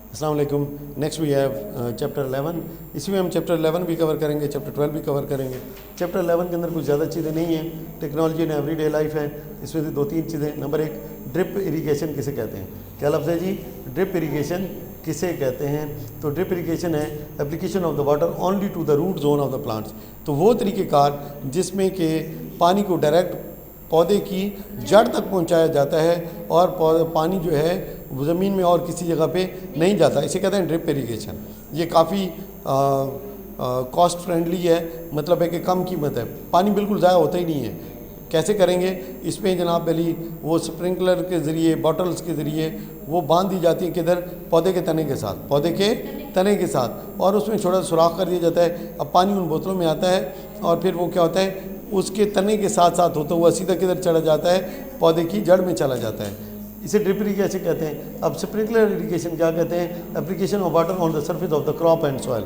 अस्सलाम वालेकुम। Next we have chapter 11। इसी में हम चैप्टर 11 भी कवर करेंगे, चैप्टर 12 भी कवर करेंगे। चैप्टर 11 के अंदर कुछ ज़्यादा चीज़ें नहीं हैं, टेक्नोलॉजी इन एवरीडे लाइफ है। इसमें से 2-3 चीज़ें। नंबर 1, ड्रिप इरीगेशन किसे कहते हैं? क्या लफ्ज़ है जी? ड्रिप इरीगेशन किसे कहते हैं? तो ड्रिप इरीगेशन है application of the water only to the root zone of the plants. तो वो तरीक़ेकार जिसमें कि पानी को डायरेक्ट पौधे की जड़ तक पहुंचाया जाता है और पानी जो है ज़मीन में और किसी जगह पे नहीं जाता, इसे कहते हैं ड्रिप इरीगेशन। ये काफ़ी कॉस्ट फ्रेंडली है, मतलब है कि कम कीमत है, पानी बिल्कुल ज़ाया होता ही नहीं है। कैसे करेंगे? इसमें जनाब अली वो स्प्रिंकलर के ज़रिए, बॉटल्स के ज़रिए वो बांध दी जाती है किधर? पौधे के तने के साथ, पौधे के तने के साथ, और उसमें छोटा सुराख कर दिया जाता है। अब पानी उन बोतलों में आता है और फिर वो क्या होता है, उसके तने के साथ साथ होता हुआ सीधा किधर चला जाता है? पौधे की जड़ में चला जाता है। इसे ड्रिप इरीगेशन कहते हैं। अब स्प्रिंकलर इरीगेशन क्या कहते हैं? Application of water on the surface of the crop and soil.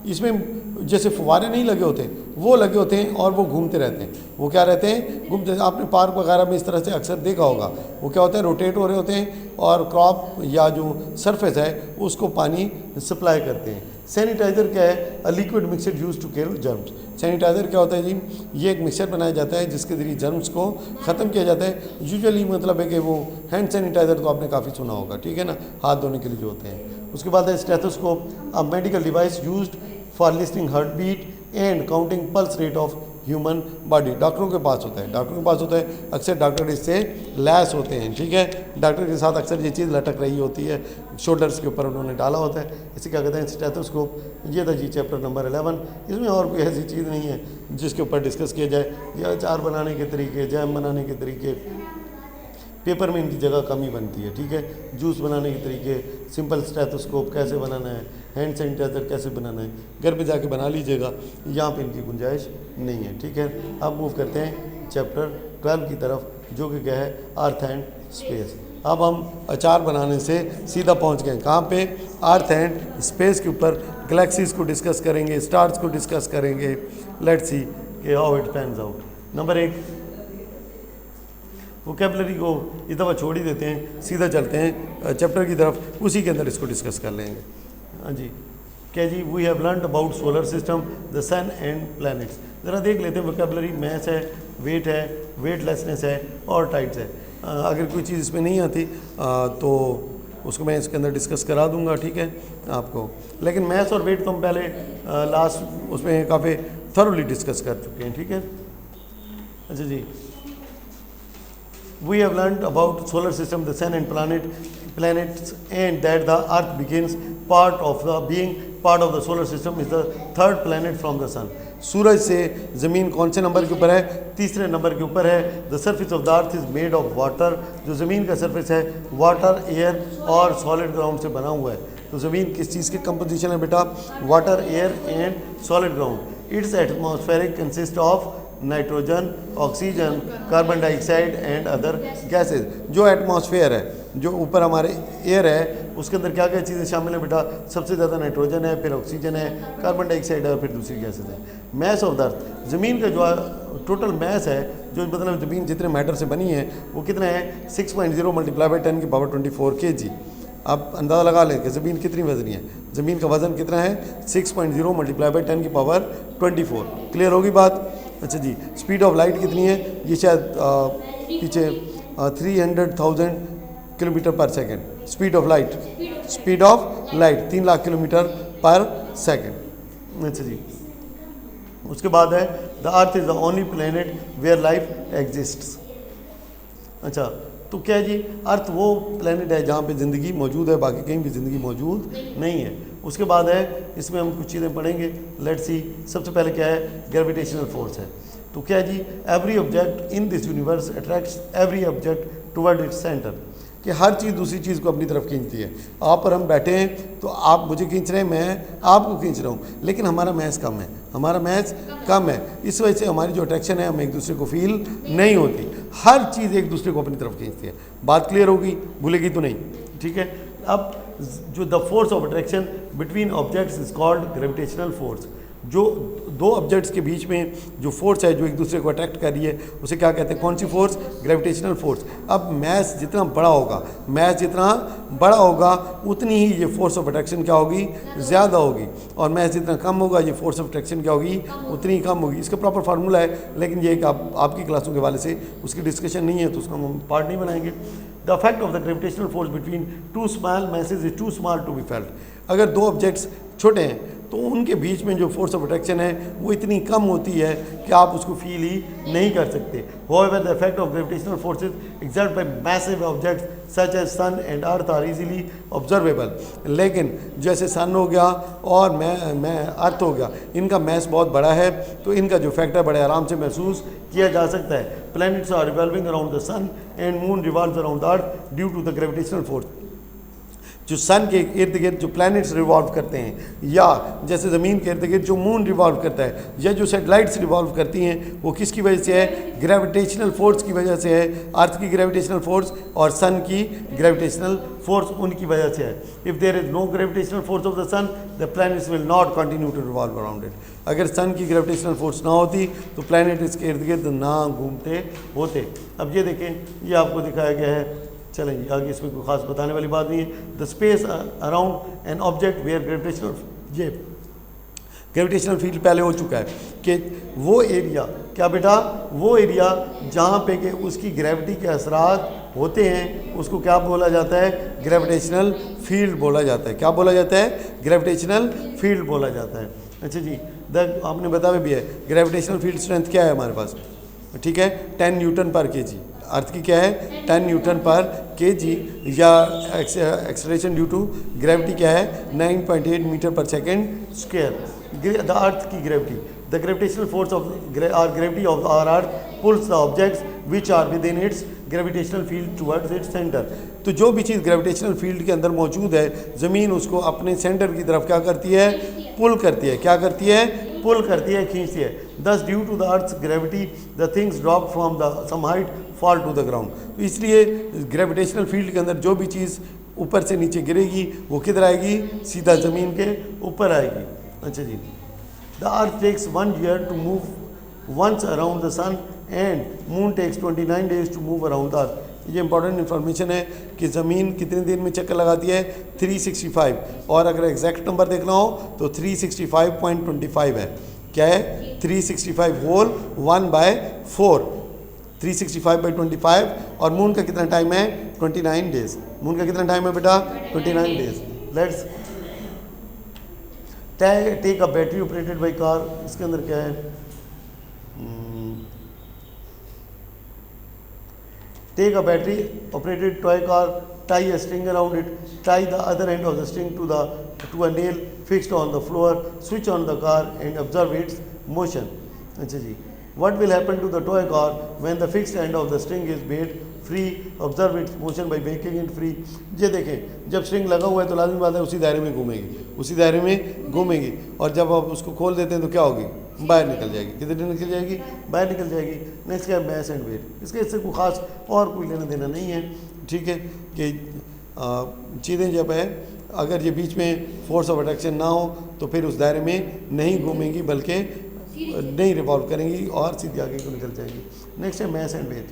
इसमें जैसे फुवारे नहीं लगे होते, वो लगे होते हैं और वो घूमते रहते हैं। वो क्या रहते हैं? घूमते। आपने पार्क वगैरह में इस तरह से अक्सर देखा होगा, वो क्या होता है? रोटेट हो रहे होते हैं और क्रॉप या जो सरफेस है उसको पानी सप्लाई करते हैं। सैनिटाइज़र क्या है? A liquid mixture use to kill germs. Sanitiser क्या होता है जी? ये एक मिक्सचर बनाया जाता है जिसके ज़रिए जर्म्स को ख़त्म किया जाता है। यूजुअली मतलब है कि वो हैंड सैनिटाइज़र तो आपने काफ़ी सुना होगा, ठीक है ना, हाथ धोने के लिए जो होते हैं। उसके बाद है stethoscope, a medical device used for listening heart beat and counting pulse rate of human body. डॉक्टरों के पास होता है, डॉक्टरों के पास होता है। अक्सर डॉक्टर इससे लैस होते हैं, ठीक है। डॉक्टर के साथ अक्सर ये चीज़ लटक रही होती है, शोल्डर्स के ऊपर उन्होंने डाला होता है, इसे क्या कहते हैं? स्टेथोस्कोप। ये था जी चैप्टर नंबर 11। इसमें और कोई ऐसी चीज़ नहीं है जिसके ऊपर डिस्कस किया जाए। या अचार बनाने के तरीके, जैम बनाने के तरीके, पेपर में इनकी जगह कम ही बनती है, ठीक है। जूस बनाने के तरीके, सिंपल स्टेथोस्कोप कैसे बनाना है, हैंड सैनिटाइज़र कैसे बनाना है, घर पे जाके बना लीजिएगा, यहाँ पे इनकी गुंजाइश नहीं है, ठीक है। अब मूव करते हैं चैप्टर 12 की तरफ, जो कि क्या है? Earth and space. अब हम अचार बनाने से सीधा पहुँच गए कहाँ पे? अर्थ एंड स्पेस के ऊपर। गैलेक्सीज को डिस्कस करेंगे, स्टार्स को डिस्कस करेंगे। लेट्स सी कि how it pans out. Number 1, vocabulary को इस दफ़ा छोड़ ही देते हैं, सीधा चलते हैं चैप्टर की तरफ, उसी के अंदर इसको डिस्कस कर लेंगे। हाँ जी, क्या जी? We have learned about solar system, the sun and planets. ज़रा देख लेते हैं वोकैबुलरी। मैथ है, वेट है, वेटलेसनेस है और टाइट्स है। अगर कोई चीज़ इसमें नहीं आती तो उसको मैं इसके अंदर डिस्कस करा दूंगा, ठीक है आपको। लेकिन मैथ्स और वेट तो हम पहले लास्ट उसमें काफ़ी थरोली डिस्कस कर चुके हैं, ठीक है। अच्छा जी, we have learned about solar system, the sun and planets, and that the earth begins part of the solar system is the third planet from the sun. सूरज से ज़मीन कौन से नंबर के ऊपर है? तीसरे नंबर के ऊपर है। The surface of the earth is made of water. जो ज़मीन का सर्फेस है वाटर, एयर और सॉलिड ग्राउंड से बना हुआ है। तो ज़मीन किस चीज़ की कंपोजिशन है बेटा? Water, air and solid ground. It's atmospheric consist of nitrogen, oxygen, carbon dioxide and other gases. जो एटमॉस्फेयर है, जो ऊपर हमारे एयर है, उसके अंदर क्या क्या चीज़ें शामिल हैं बेटा? सबसे ज़्यादा नाइट्रोजन है, फिर ऑक्सीजन है, कार्बन डाइऑक्साइड है और फिर दूसरी गैसेज है। मैस ऑफ द अर्थ, ज़मीन का जो टोटल मैस है, जो मतलब ज़मीन जितने मैटर से बनी है, वो कितना है? 6.0 मल्टीप्लाई बाई 10 की पावर 24 kg। आप अंदाज़ा लगा लें कि ज़मीन कितनी वज़नी है। ज़मीन का वज़न कितना है? 6.0 मल्टीप्लाई बाई 10 की पावर 24। क्लियर होगी बात? अच्छा जी, स्पीड ऑफ लाइट कितनी है? ये शायद पीछे 300,000 kilometre per second. Speed of light, 3 lakh kilometre per second. अच्छा जी, उसके बाद है the earth is the only planet where life exists. अच्छा, तो क्या जी? अर्थ वो प्लेनेट है जहाँ पे ज़िंदगी मौजूद है, बाकी कहीं भी ज़िंदगी मौजूद नहीं है। उसके बाद है, इसमें हम कुछ चीज़ें पढ़ेंगे। लेट्स सी, सबसे पहले क्या है? ग्रेविटेशनल फोर्स है। तो क्या जी? Every object in this universe attracts every object toward its centre. कि हर चीज़ दूसरी चीज़ को अपनी तरफ खींचती है। आप पर हम बैठे हैं तो आप मुझे खींच रहे हैं, मैं आपको खींच रहा हूँ, लेकिन हमारा मैच कम है, हमारा मैच कम है। इस वजह से हमारी जो अट्रैक्शन है, हम एक दूसरे को फील नहीं होती। हर चीज़ एक दूसरे को अपनी तरफ खींचती है। बात क्लियर होगी? भूलेगी तो नहीं, ठीक है। अब जो the force of attraction between objects is called gravitational force. जो दो ऑब्जेक्ट्स के बीच में जो फोर्स है जो एक दूसरे को अट्रैक्ट कर रही है उसे क्या कहते हैं, कौन सी फोर्स, ग्रेविटेशनल फोर्स। अब मास जितना बड़ा होगा, मास जितना बड़ा होगा उतनी ही ये फोर्स ऑफ अट्रैक्शन क्या होगी, ज़्यादा होगी, और मास जितना कम होगा ये फोर्स ऑफ अट्रैक्शन क्या होगी, उतनी ही कम होगी। इसका प्रॉपर फार्मूला है, लेकिन ये एक आपकी क्लासों के वाले से उसकी डिस्कशन नहीं है तो उसका हम पार्ट नहीं बनाएंगे। The effect of the gravitational force between two small masses is too small to be felt. अगर दो ऑब्जेक्ट्स छोटे हैं तो उनके बीच में जो फोर्स ऑफ अट्रैक्शन है वो इतनी कम होती है कि आप उसको फील ही नहीं कर सकते। However, the effect of gravitational forces exerted by massive objects such as sun and earth are easily observable। लेकिन जैसे सन हो गया और मैं अर्थ हो गया, इनका मैस बहुत बड़ा है तो इनका जो इफेक्ट है बड़े आराम से महसूस किया जा सकता है। Planets are revolving around the sun and moon revolves around the earth due to the gravitational force। जो सन के इर्द गिर्द जो प्लैनेट्स रिवॉल्व करते हैं, या जैसे ज़मीन के इर्द गिर्द जो मून रिवॉल्व करता है, या जो सैटेलाइट्स रिवॉल्व करती हैं, वो किसकी वजह से है, ग्रेविटेशनल फोर्स की वजह से है। अर्थ की ग्रेविटेशनल फोर्स और सन की ग्रेविटेशनल फोर्स उनकी वजह से है। If there is no gravitational force of the sun the planets will not continue to revolve around it. अगर सन की ग्रेविटेशनल फोर्स ना होती तो प्लैनेट इसके इर्द गिर्द ना घूमते होते। अब ये देखें, ये आपको दिखाया गया है, चलें जी आगे, इसमें कोई खास बताने वाली बात नहीं है। The space around an object where gravitational field पहले हो चुका है कि वो एरिया, क्या बेटा, वो एरिया जहाँ पे कि उसकी ग्रेविटी के असरात होते हैं उसको क्या बोला जाता है, ग्रेविटेशनल फील्ड बोला जाता है। क्या बोला जाता है, ग्रेविटेशनल फील्ड बोला जाता है। अच्छा जी, आपने बताया भी है ग्रेविटेशनल फील्ड स्ट्रेंथ क्या है हमारे पास, ठीक है, 10 न्यूटन पर केजी। अर्थ की क्या है, 10 न्यूटन पर केजी, या एक्सेलरेशन ड्यू टू ग्रेविटी क्या है, 9.8 मीटर पर सेकेंड स्क्वायर। द अर्थ की gravity, the gravitational force of gravity of our earth pulls the objects which are within its gravitational field towards its centre. तो जो भी चीज़ gravitational field के अंदर मौजूद है, ज़मीन उसको अपने सेंटर की तरफ क्या करती है, पुल करती है। क्या करती है, पुल करती है, खींचती है। Thus due to the earth's gravity the things drop from the some height fall to the ground. तो इसलिए ग्रेविटेशनल फील्ड के अंदर जो भी चीज़ ऊपर से नीचे गिरेगी वो किधर आएगी, सीधा ज़मीन के ऊपर आएगी। अच्छा जी, the earth takes 1 year to move once around the sun and moon takes 29 days to move around the earth. ये इंपॉर्टेंट इन्फॉर्मेशन है कि ज़मीन कितने दिन में चक्कर लगाती है, 365, और अगर एग्जैक्ट नंबर देखना हो तो 365.25 है। क्या है, 365 होल 1/4, 365/25। और मून का कितना टाइम है, 29 डेज। मून का कितना टाइम है बेटा, 29 days. Let's take a battery operated by car. इसके अंदर क्या है, take a battery operated toy car, tie a string around it, tie the other end of the string to a nail fixed on the floor, switch on the car and observe its motion। अच्छा जी, what will happen to the toy car when the fixed end of the string is made free? Observe its motion by making it free। ये देखें, जब string लगा हुआ है तो लाजिम बात है उसी दायरे में घूमेगी, उसी दायरे में घूमेगी, और जब आप उसको खोल देते हैं तो क्या होगी, बाहर निकल जाएगी। कितने निकल जाएगी, बाहर निकल जाएगी। नेक्स्ट क्या है, मैस एंड वेट। इसके इससे कोई खास और कोई लेना देना नहीं है, ठीक है, कि चीज़ें जब है अगर ये बीच में फोर्स ऑफ अट्रैक्शन ना हो तो फिर उस दायरे में नहीं घूमेंगी बल्कि नहीं रिवॉल्व करेंगी और सीधी आगे को निकल जाएगी। नेक्स्ट है मैस एंड वेट।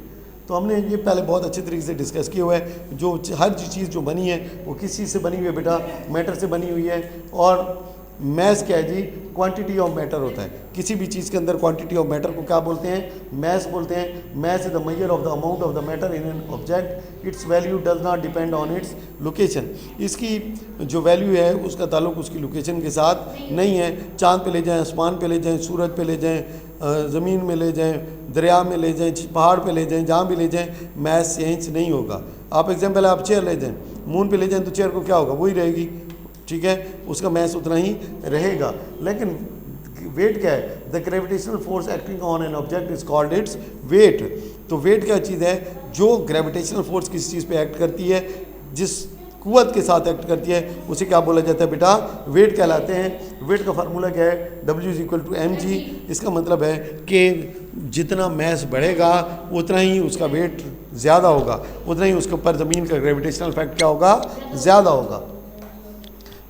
तो हमने ये पहले बहुत अच्छे तरीके से डिस्कस किया हुआ है। जो हर चीज़ जो बनी है वो किस चीज़ से बनी हुई है बेटा, मैटर से बनी हुई है। और मैस क्या है जी, क्वांटिटी ऑफ मैटर होता है। किसी भी चीज़ के अंदर क्वांटिटी ऑफ मैटर को क्या बोलते हैं, मैस बोलते हैं। Mass is the measure of the amount of the matter in an object. Its value does not depend on its location. इसकी जो वैल्यू है उसका ताल्लुक उसकी लोकेशन के साथ नहीं है। चांद पे ले जाएं, आसमान पे ले जाएं, सूरज पे ले जाएं, ज़मीन में ले जाएं, दरिया में ले जाएं, पहाड़ पे ले जाएं, जहाँ भी ले जाएं, मैस चेंज नहीं होगा। आप एग्जाम्पल, आप चेयर ले जाएं, मून पे ले जाएं तो चेयर को क्या होगा, वही रहेगी, ठीक है, उसका मैस उतना ही रहेगा। लेकिन वेट क्या है, the gravitational force acting on an object is called its weight. तो वेट क्या चीज़ है, जो ग्रेविटेशनल फोर्स किसी चीज़ पे एक्ट करती है, जिस कुव्वत के साथ एक्ट करती है, उसे क्या बोला जाता है बेटा, वेट कहलाते हैं। वेट का फार्मूला क्या है, W = mg। इसका मतलब है कि जितना मैस बढ़ेगा उतना ही उसका वेट ज़्यादा होगा, उतना ही उसके ऊपर ज़मीन का ग्रेविटेशनल इफेक्ट क्या होगा, ज़्यादा होगा।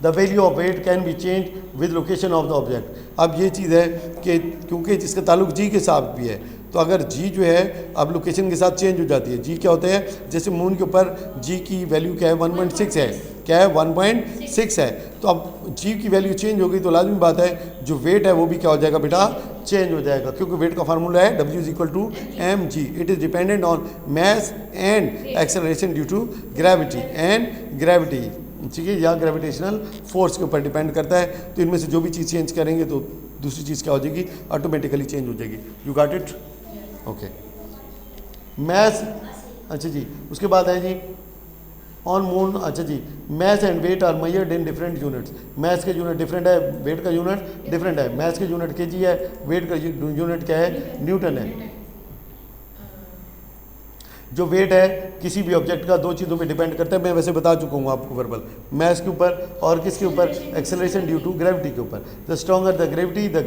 The value of weight can be change with location of the object. अब ये चीज़ है कि क्योंकि जिसका ताल्लुक जी के साथ भी है, तो अगर जी जो है अब लोकेशन के साथ चेंज हो जाती है। जी क्या होता है, जैसे मून के ऊपर जी की वैल्यू क्या है 1.6 है, क्या है 1.6 है। तो अब जी की वैल्यू चेंज हो गई तो लाजमी बात है जो वेट है वो भी क्या हो जाएगा बेटा, चेंज हो जाएगा, क्योंकि वेट का फार्मूला है W is equal to mg। It is dependent on mass and acceleration due to gravity and gravity, ठीक है, या ग्रेविटेशनल फोर्स के ऊपर डिपेंड करता है। तो इनमें से जो भी चीज़ चेंज करेंगे तो दूसरी चीज़ क्या हो जाएगी, ऑटोमेटिकली चेंज हो जाएगी। You got it, okay. Mass, अच्छा जी, उसके बाद है जी ऑन मून, अच्छा जी, mass and weight are measured in different units. Mass के यूनिट डिफरेंट है, वेट का यूनिट डिफरेंट है। मैस के यूनिट केजी है, वेट का यूनिट क्या है, न्यूटन है। जो वेट है किसी भी ऑब्जेक्ट का दो चीज़ों पे डिपेंड करता है, मैं वैसे बता चुका हूँ आपको वर्बल, मैस के ऊपर और किसके ऊपर, एक्सेलरेशन ड्यू टू ग्रेविटी के ऊपर। The stronger the gravity the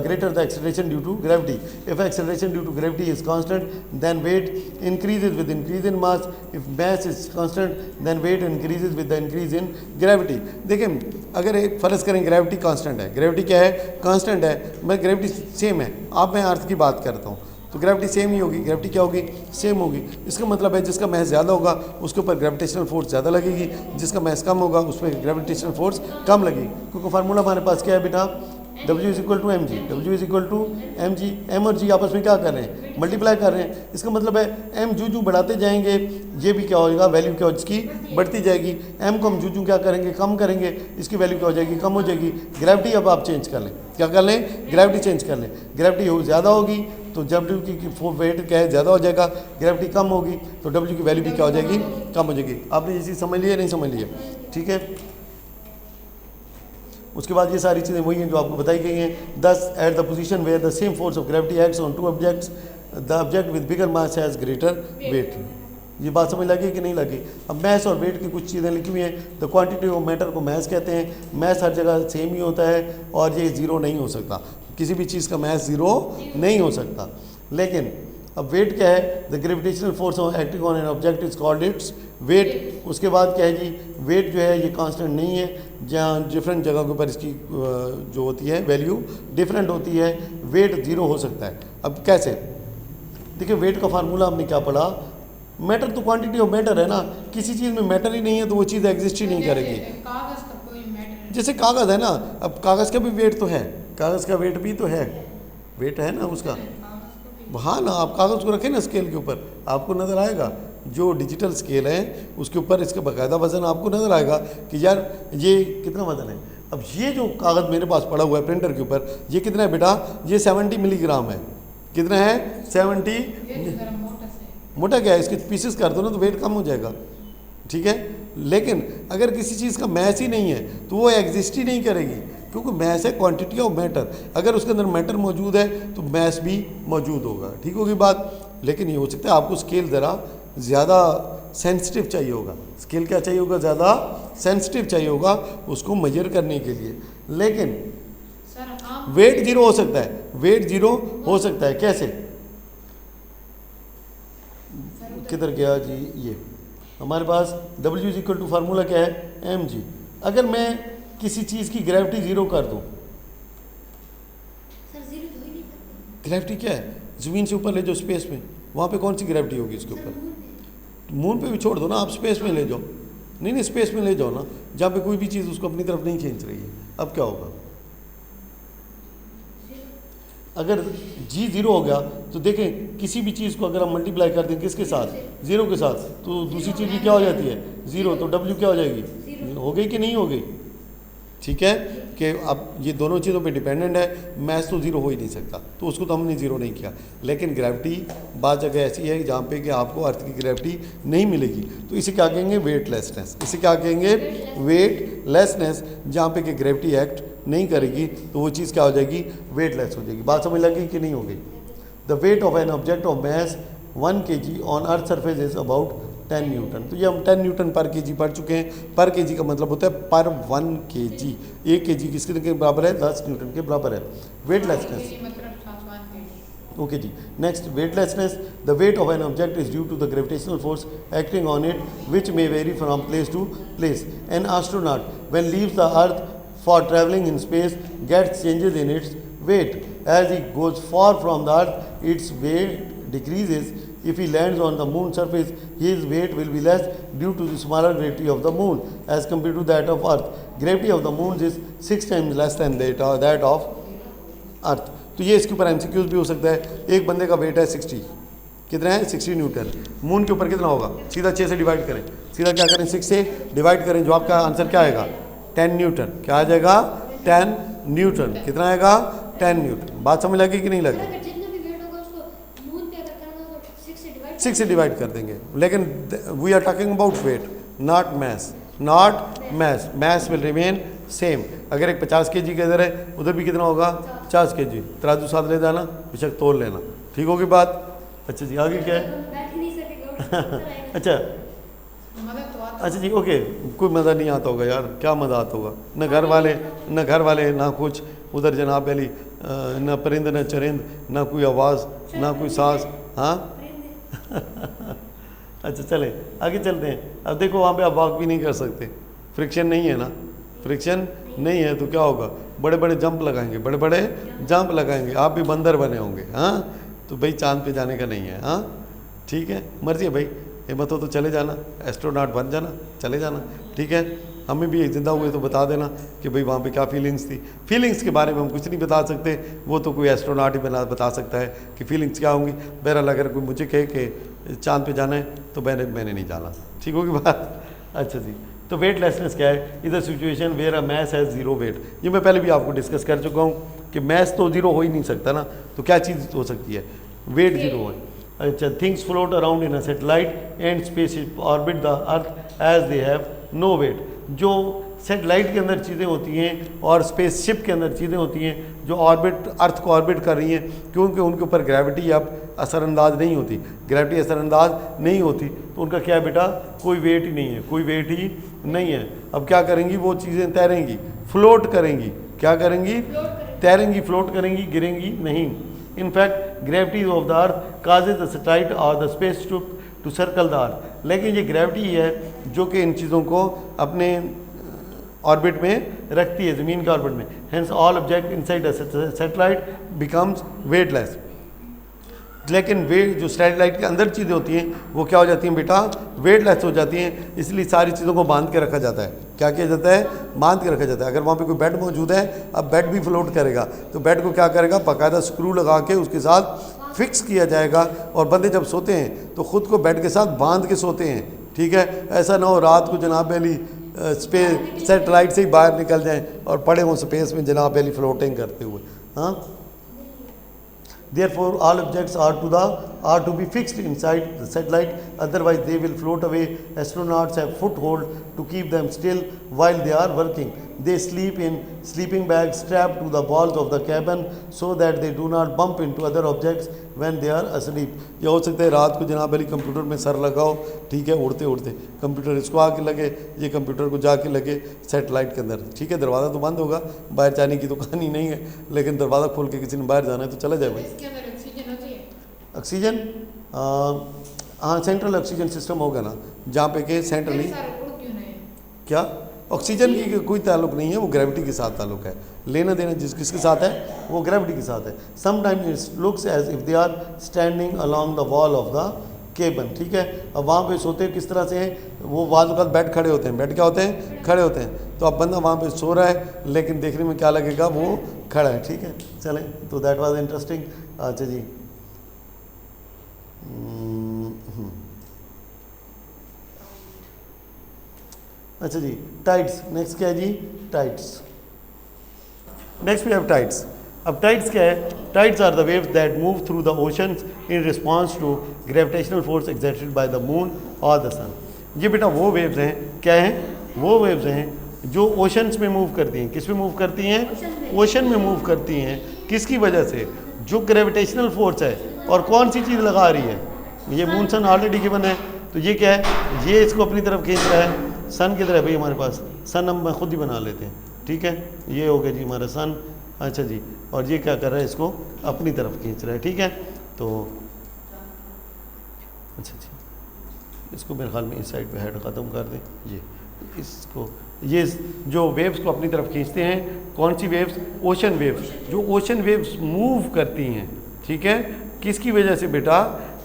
greater the acceleration due to gravity. If acceleration due to gravity is constant then weight increases with increase in mass. If mass is constant then weight increases with the increase in gravity. देखिए अगर एक फ़र्ज़ करें gravity constant है, gravity क्या है, constant है, मैं ग्रेविटी सेम है, अब मैं अर्थ की बात करता हूँ तो ग्रेविटी सेम ही होगी, ग्रेविटी क्या होगी, सेम होगी। इसका मतलब है जिसका मैस ज़्यादा होगा उसके ऊपर ग्रेविटेशनल फोर्स ज़्यादा लगेगी, जिसका मैस कम होगा उस पर ग्रेविटेशनल फोर्स कम लगेगी। क्योंकि फार्मूला हमारे पास क्या है बेटा, W is equal to mg। W is equal to mg। m और g आपस में क्या कर रहे हैं, मल्टीप्लाई कर रहे हैं। इसका मतलब है m जू बढ़ाते जाएंगे, ये भी क्या होगा, वैल्यू क्या हो इसकी बढ़ती जाएगी। m को हम जू क्या करेंगे, कम करेंगे, इसकी वैल्यू क्या हो जाएगी, कम हो जाएगी। ग्रेविटी अब आप चेंज कर लें, क्या कर लें, ग्रेविटी चेंज कर लें। ग्रेविटी ज़्यादा होगी तो W की वेट क्या है, ज़्यादा हो जाएगा। ग्रेविटी कम होगी तो W की वैल्यू भी क्या हो जाएगी, कम हो जाएगी। आपने ये चीज़ समझ ली है, नहीं समझ ली है, ठीक है। उसके बाद ये सारी चीज़ें वही हैं जो आपको बताई गई हैं। Thus at the position where the same force of gravity acts on two objects the object with bigger mass has greater weight. ये बात समझ लगी कि नहीं लगी। अब मैस और वेट की कुछ चीज़ें लिखी हुई हैं। द क्वांटिटी ऑफ मैटर को मैस कहते हैं। मैस हर जगह सेम ही होता है और ये ज़ीरो नहीं हो सकता, किसी भी चीज़ का मैस ज़ीरो नहीं हो सकता। लेकिन अब वेट क्या है, the gravitational force acting on an object is called its weight. उसके बाद क्या है जी, वेट जो है ये कांस्टेंट नहीं है, जहाँ डिफरेंट जगह के ऊपर इसकी जो होती है वैल्यू डिफरेंट होती है। वेट ज़ीरो हो सकता है। अब कैसे, देखिए वेट का फार्मूला हमने क्या पढ़ा, मैटर तो क्वांटिटी ऑफ मैटर है ना, किसी चीज़ में मैटर ही नहीं है तो वो चीज़ एग्जिस्ट ही नहीं करेगी। जैसे कागज़ है ना, अब कागज़ का भी वेट तो है, कागज़ का वेट भी तो है, वेट है ना उसका। हाँ ना, आप कागज़ को रखें ना स्केल के ऊपर, आपको नज़र आएगा जो डिजिटल स्केल है उसके ऊपर इसका बाकायदा वज़न आपको नज़र आएगा कि यार ये कितना वज़न है। अब ये जो कागज़ मेरे पास पड़ा हुआ है प्रिंटर के ऊपर, ये कितना है बेटा, ये 70 मिलीग्राम है। कितना है, 70। मोटा क्या है, इसके पीसेस कर दो ना तो वेट कम हो जाएगा, ठीक है। लेकिन अगर किसी चीज़ का मैस ही नहीं है तो वो एग्जिस्ट ही नहीं करेगी, क्योंकि मैस है क्वांटिटी ऑफ मैटर। अगर उसके अंदर मैटर मौजूद है तो मैस भी मौजूद होगा, ठीक होगी बात। लेकिन ये हो सकता है आपको स्केल ज़रा ज़्यादा सेंसिटिव चाहिए होगा, स्केल क्या चाहिए होगा, ज़्यादा सेंसिटिव चाहिए होगा उसको मेजर करने के लिए। लेकिन वेट जीरो हो सकता है, वेट जीरो हो सकता है। कैसे, किधर गया जी, ये हमारे पास W is equal to formula क्या है, mg। अगर मैं किसी चीज़ की ग्रेविटी ज़ीरो कर दूँ, ग्रेविटी क्या है, ज़मीन से ऊपर ले जाओ स्पेस में, वहाँ पे कौन सी ग्रेविटी होगी इसके ऊपर, मून पे भी छोड़ दो ना, आप स्पेस में ले जाओ, नहीं स्पेस में ले जाओ ना, जहाँ पे कोई भी चीज़ उसको अपनी तरफ नहीं खींच रही है। अब क्या होगा, अगर g ज़ीरो हो गया तो देखें किसी भी चीज़ को अगर हम मल्टीप्लाई कर दें किसके साथ, ज़ीरो के साथ, तो दूसरी चीज़ भी क्या हो जाती है, ज़ीरो। तो W क्या हो जाएगी, हो गई कि नहीं हो गई, ठीक है। कि अब ये दोनों चीज़ों पे डिपेंडेंट है, मैस तो ज़ीरो हो ही नहीं सकता, तो उसको तो हमने ज़ीरो नहीं किया। लेकिन ग्रेविटी बात जगह ऐसी है जहाँ पे कि आपको अर्थ की ग्रेविटी नहीं मिलेगी, तो इसे क्या कहेंगे, वेटलेसनेस। इसे क्या कहेंगे, वेटलेसनेस। जहाँ पे कि ग्रेविटी एक्ट नहीं करेगी तो वो चीज़ क्या हो जाएगी, वेटलेस हो जाएगी। बात समझ लगी कि नहीं हो गई। The weight of an object of mass 1 kg on earth surface is about 10 Newton. तो ये हम 10 न्यूटन पर केजी पढ़ चुके हैं। पर केजी का मतलब होता है पर 1 kg। 1 kg किसके के बराबर है, 10 न्यूटन के बराबर है। वेटलेसनेस ओके जी। Next weightlessness, the weight of an object is due to the gravitational force acting on it which may vary from place to place. An astronaut when leaves the earth for traveling in space gets changes in its weight. As he goes far from the earth, its weight decreases. If he lands on the moon surface, his weight will be less due to the smaller gravity of the moon as compared to that of earth. Gravity of the moon is 6 times less than that of earth. तो ये इसके ऊपर MCQs भी हो सकता है। एक बंदे का वेट है 60, कितना है 60 न्यूटन। मून के ऊपर कितना होगा, सीधा 6 से डिवाइड करें, सीधा क्या करें 6 से डिवाइड करें, जो आपका आंसर क्या आएगा 10 न्यूटन। क्या आ जाएगा 10 न्यूटन। कितना आएगा 10 न्यूटन। बात समझ लगी कि नहीं लगी? 6 से डिवाइड कर देंगे, लेकिन we are talking about weight not mass, not mass. Mass will remain same. अगर एक 50 kg के इधर है, उधर भी कितना होगा 50 kg। तराजू साथ ले जाना, बेशक तोल लेना, ठीक होगी बात। अच्छा जी, आगे क्या है? अच्छा जी, ओके। कोई मज़ा नहीं आता होगा यार, क्या मज़ा आता होगा, न घर वाले ना कुछ, उधर जनाब अली न परिंद न चरिंद, ना कोई आवाज़ ना कोई सांस। हाँ अच्छा चले आगे चलते हैं। अब देखो वहाँ पे आप वॉक भी नहीं कर सकते, फ्रिक्शन नहीं है ना, फ्रिक्शन नहीं है तो क्या होगा, बड़े बड़े जंप लगाएंगे, बड़े बड़े जंप लगाएंगे, आप भी बंदर बने होंगे। हाँ तो भाई चांद पे जाने का नहीं है। हाँ ठीक है, मर्जी है भाई, हिम्मत हो तो चले जाना, एस्ट्रोनॉट बन जाना, चले जाना, ठीक है। हमें भी जिंदा हुए तो बता देना कि भाई वहाँ पे क्या फीलिंग्स थी। फीलिंग्स के बारे में हम कुछ नहीं बता सकते, वो तो कोई एस्ट्रोनॉट ही बता सकता है कि फीलिंग्स क्या होंगी। बहरहाल अगर कोई मुझे कहे कि चांद पे जाना है तो मैंने नहीं जाना, ठीक होगी बात। अच्छा जी, तो वेटलेसनेस क्या है? इधर situation where a mass has zero weight. ये मैं पहले भी आपको डिस्कस कर चुका हूँ कि मैस तो जीरो हो ही नहीं सकता ना, तो क्या चीज़ हो सकती है, वेट जीरो है। अच्छा, things float around in a satellite and spaceship orbit the earth as they have no weight. जो सैटेलाइट के अंदर चीज़ें होती हैं और स्पेसशिप के अंदर चीज़ें होती हैं जो ऑर्बिट अर्थ को ऑर्बिट कर रही हैं, क्योंकि उनके ऊपर ग्रेविटी अब असरअंदाज नहीं होती, ग्रेविटी असरअंदाज नहीं होती, तो उनका क्या है बेटा, कोई वेट ही नहीं है, कोई वेट ही नहीं है। अब क्या करेंगी वो चीज़ें, तैरेंगी, फ्लोट करेंगी। क्या करेंगी? तैरेंगी, फ्लोट करेंगी, गिरेंगी नहीं। In fact, gravity of the earth causes the satellite or the space to circle the earth. लेकिन ये ग्रेविटी है जो कि इन चीज़ों को अपने ऑर्बिट में रखती है, ज़मीन के ऑर्बिट में। Hence all object inside a satellite becomes weightless. लेकिन वे जो सैटेलाइट के अंदर चीज़ें होती हैं वो क्या हो जाती हैं बेटा, वेटलेस हो जाती हैं। इसलिए सारी चीज़ों को बांध के रखा जाता है। क्या किया जाता है? बांध के रखा जाता है। अगर वहाँ पे कोई बेड मौजूद है, अब बेड भी फ्लोट करेगा, तो बेड को क्या करेगा, बाकायदा स्क्रू लगा के उसके साथ फिक्स किया जाएगा, और बंदे जब सोते हैं तो ख़ुद को बेड के साथ बांध के सोते हैं, ठीक है। ऐसा ना हो रात को जनाब अली स्पेस सैटेलाइट से ही बाहर निकल जाएँ और पड़े हों स्पेस में जनाब अली फ्लोटिंग करते हुए। हाँ, therefore all objects are to be fixed inside the satellite, otherwise they will float away. Astronauts have foothold to keep them still while they are working. They sleep in sleeping bags strapped to the walls of the cabin so that they do not bump into other objects when they are asleep. यह हो सकता है रात को जनाब Ali computer में sir लगाओ, ठीक है, उड़ते उड़ते कंप्यूटर इसको आके लगे, ये कंप्यूटर को जाके लगे सैटेलाइट के अंदर, ठीक है। दरवाज़ा तो बंद होगा, बाहर जाने की तो कहानी नहीं है, लेकिन दरवाज़ा खोल के किसी ने बाहर जाना है तो चला जाए भाई। ऑक्सीजन, हाँ, सेंट्रल ऑक्सीजन सिस्टम होगा ना, जहाँ पे के सेंट्रली क्या ऑक्सीजन की कोई ताल्लुक नहीं है, वो ग्रेविटी के साथ ताल्लुक है। लेना देना किसके साथ है, वो ग्रेविटी के साथ है। Sometimes it looks as if they are standing along the wall of the cabin, ठीक है। अब वहाँ पे सोते किस तरह से हैं, वो बाद वक्त बेड खड़े होते हैं, बेड क्या होते हैं, खड़े होते हैं। तो अब बंदा वहाँ पे सो रहा है लेकिन देखने में क्या लगेगा, वो खड़ा है, ठीक है। चलें, तो दैट वाज इंटरेस्टिंग। अच्छा जी, अच्छा जी, टाइड्स। नेक्स्ट क्या है जी, tides. Next we have tides. अब टाइड्स क्या है? Tides are the waves that move through the oceans in response to gravitational force exerted by the moon और द सन। ये बेटा वो वेव्स हैं, क्या हैं, वो वेव्स हैं जो ओशंस में मूव करती हैं। किस में मूव करती हैं? ओशन में मूव करती हैं। किसकी वजह से? जो ग्रेविटेशनल फोर्स है। और कौन सी चीज़ लगा रही है? ये मून सन ऑलरेडी गिवन है, तो ये क्या है, ये इसको अपनी तरफ खींच रहा है। सन किधर है भाई हमारे पास? सन हम खुद ही बना लेते हैं, ठीक है। ये हो गया जी हमारा सन, अच्छा जी, और ये क्या कर रहा है, इसको अपनी तरफ खींच रहा है, ठीक है। तो अच्छा जी, इसको मेरे ख्याल में इस साइड पे हेड ख़त्म कर दें, ये इसको, ये जो वेव्स को अपनी तरफ खींचते हैं, कौन सी वेव्स, ओशन वेव्स। जो ओशन वेव्स मूव करती हैं, ठीक है, किसकी वजह से बेटा,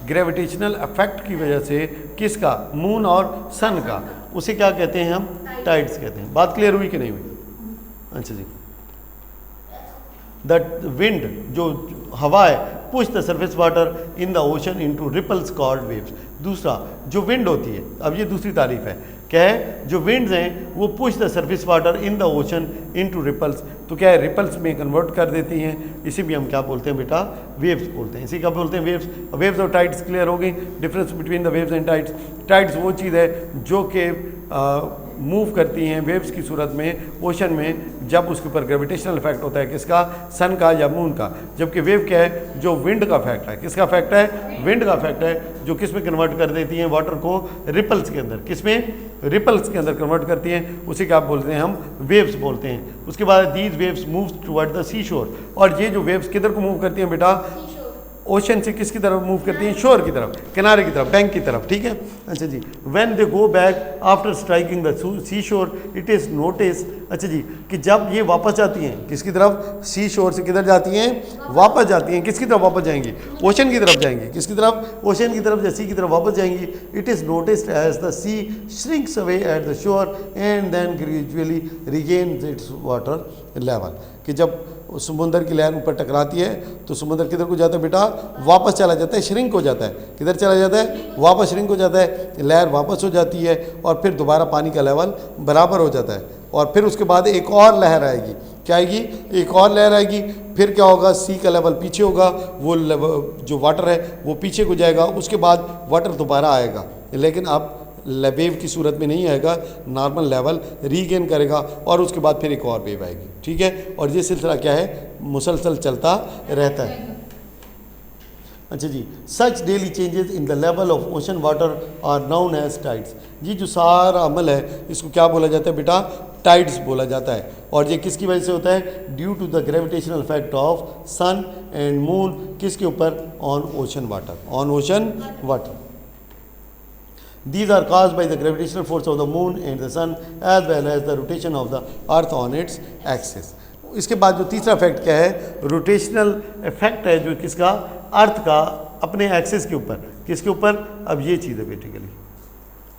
ग्रेविटेशनल इफेक्ट की वजह से, किसका, मून और सन का, उसे क्या कहते हैं हम, टाइड्स कहते हैं। बात क्लियर हुई कि नहीं हुई? अच्छा जी, द विंड, जो हवा है, push the surface water in the ocean into ripples called waves. दूसरा, जो विंड होती है, अब ये दूसरी तारीफ है, क्या है, जो विंड्स हैं वो push the surface water in the ocean into ripples, तो क्या है, रिपल्स में कन्वर्ट कर देती हैं। इसी भी हम क्या बोलते हैं बेटा, वेव्स बोलते हैं। इसी क्या बोलते हैं, वेव्स। वेव्स और टाइड्स क्लियर हो गई, difference between the waves and tides. Tides वो चीज़ है जो कि मूव करती हैं वेव्स की सूरत में ओशन में, जब उसके ऊपर ग्रेविटेशनल इफेक्ट होता है, किसका, सन का या मून का। जबकि वेव क्या है, जो विंड का इफेक्ट है, किसका इफेक्ट है, विंड का इफेक्ट है, जो किस में कन्वर्ट कर देती हैं, वाटर को रिपल्स के अंदर, किस में, रिपल्स के अंदर कन्वर्ट करती हैं, उसी का आप बोलते हैं हम वेव्स बोलते हैं। उसके बाद these waves move toward the sea shore, और ये जो वेव्स किधर को मूव करती हैं बेटा, ओशन से किसकी तरफ मूव करती हैं, शोर की तरफ, किनारे की तरफ, बैंक की तरफ, ठीक है। अच्छा जी, when they go back after striking the sea shore it is notice, अच्छा जी, कि जब ये वापस जाती हैं किसकी तरफ, सी शोर से किधर जाती हैं, वापस जाती हैं, किसकी तरफ वापस जाएंगी, ओशन की तरफ जाएंगी, किसकी तरफ, ओशन की तरफ, या सी की तरफ वापस जाएंगी। It is noticed as the sea shrinks away at the shore and then gradually regains its water level, कि जब समुंदर की लहर ऊपर टकराती है तो समुंदर किधर को जाता है बेटा, वापस चला जाता है, श्रिंक हो जाता है, किधर चला जाता है, वापस श्रिंक हो जाता है, लहर वापस हो जाती है, और फिर दोबारा पानी का लेवल बराबर हो जाता है। और फिर उसके बाद एक और लहर आएगी, क्या आएगी, एक और लहर आएगी, फिर क्या होगा, सी का लेवल पीछे होगा, वो जो वाटर है वो पीछे को जाएगा, उसके बाद वाटर दोबारा आएगा, लेकिन अब वेव की सूरत में नहीं आएगा, नॉर्मल लेवल रीगेन करेगा, और उसके बाद फिर एक और वेव आएगी, ठीक है। और ये सिलसिला क्या है, मुसलसल चलता रहता है। अच्छा जी, such daily changes in the level of ocean water are known as tides. ये जो सारा अमल है इसको क्या बोला जाता है बेटा, टाइड्स बोला जाता है। और ये किसकी वजह से होता है, due to the gravitational effect of sun and moon, किसके ऊपर, on ocean water, on ocean water. These are caused by the gravitational force of the moon and the sun as well as the rotation of the earth on its axis. इसके बाद जो तीसरा effect क्या है, rotational effect है, जो किसका, अर्थ का अपने एक्सिस के ऊपर, किसके ऊपर, अब ये चीज़ है बेसिकली,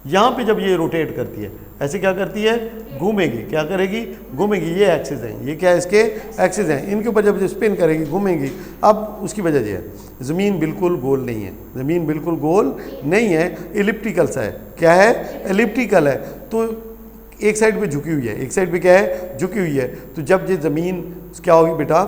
यहाँ पे जब ये रोटेट करती है, ऐसे क्या करती है, घूमेगी, क्या करेगी, घूमेगी, ये एक्सिस हैं, ये क्या है, इसके एक्सिस हैं, इनके ऊपर जब स्पिन करेगी, घूमेंगी। अब उसकी वजह ये है, ज़मीन बिल्कुल गोल नहीं है, ज़मीन बिल्कुल गोल नहीं है, एलिप्टिकल सा है, क्या है, एलिप्टिकल है, तो एक साइड पे झुकी हुई है, एक साइड पे क्या है, झुकी हुई है। तो जब ये ज़मीन क्या होगी बेटा,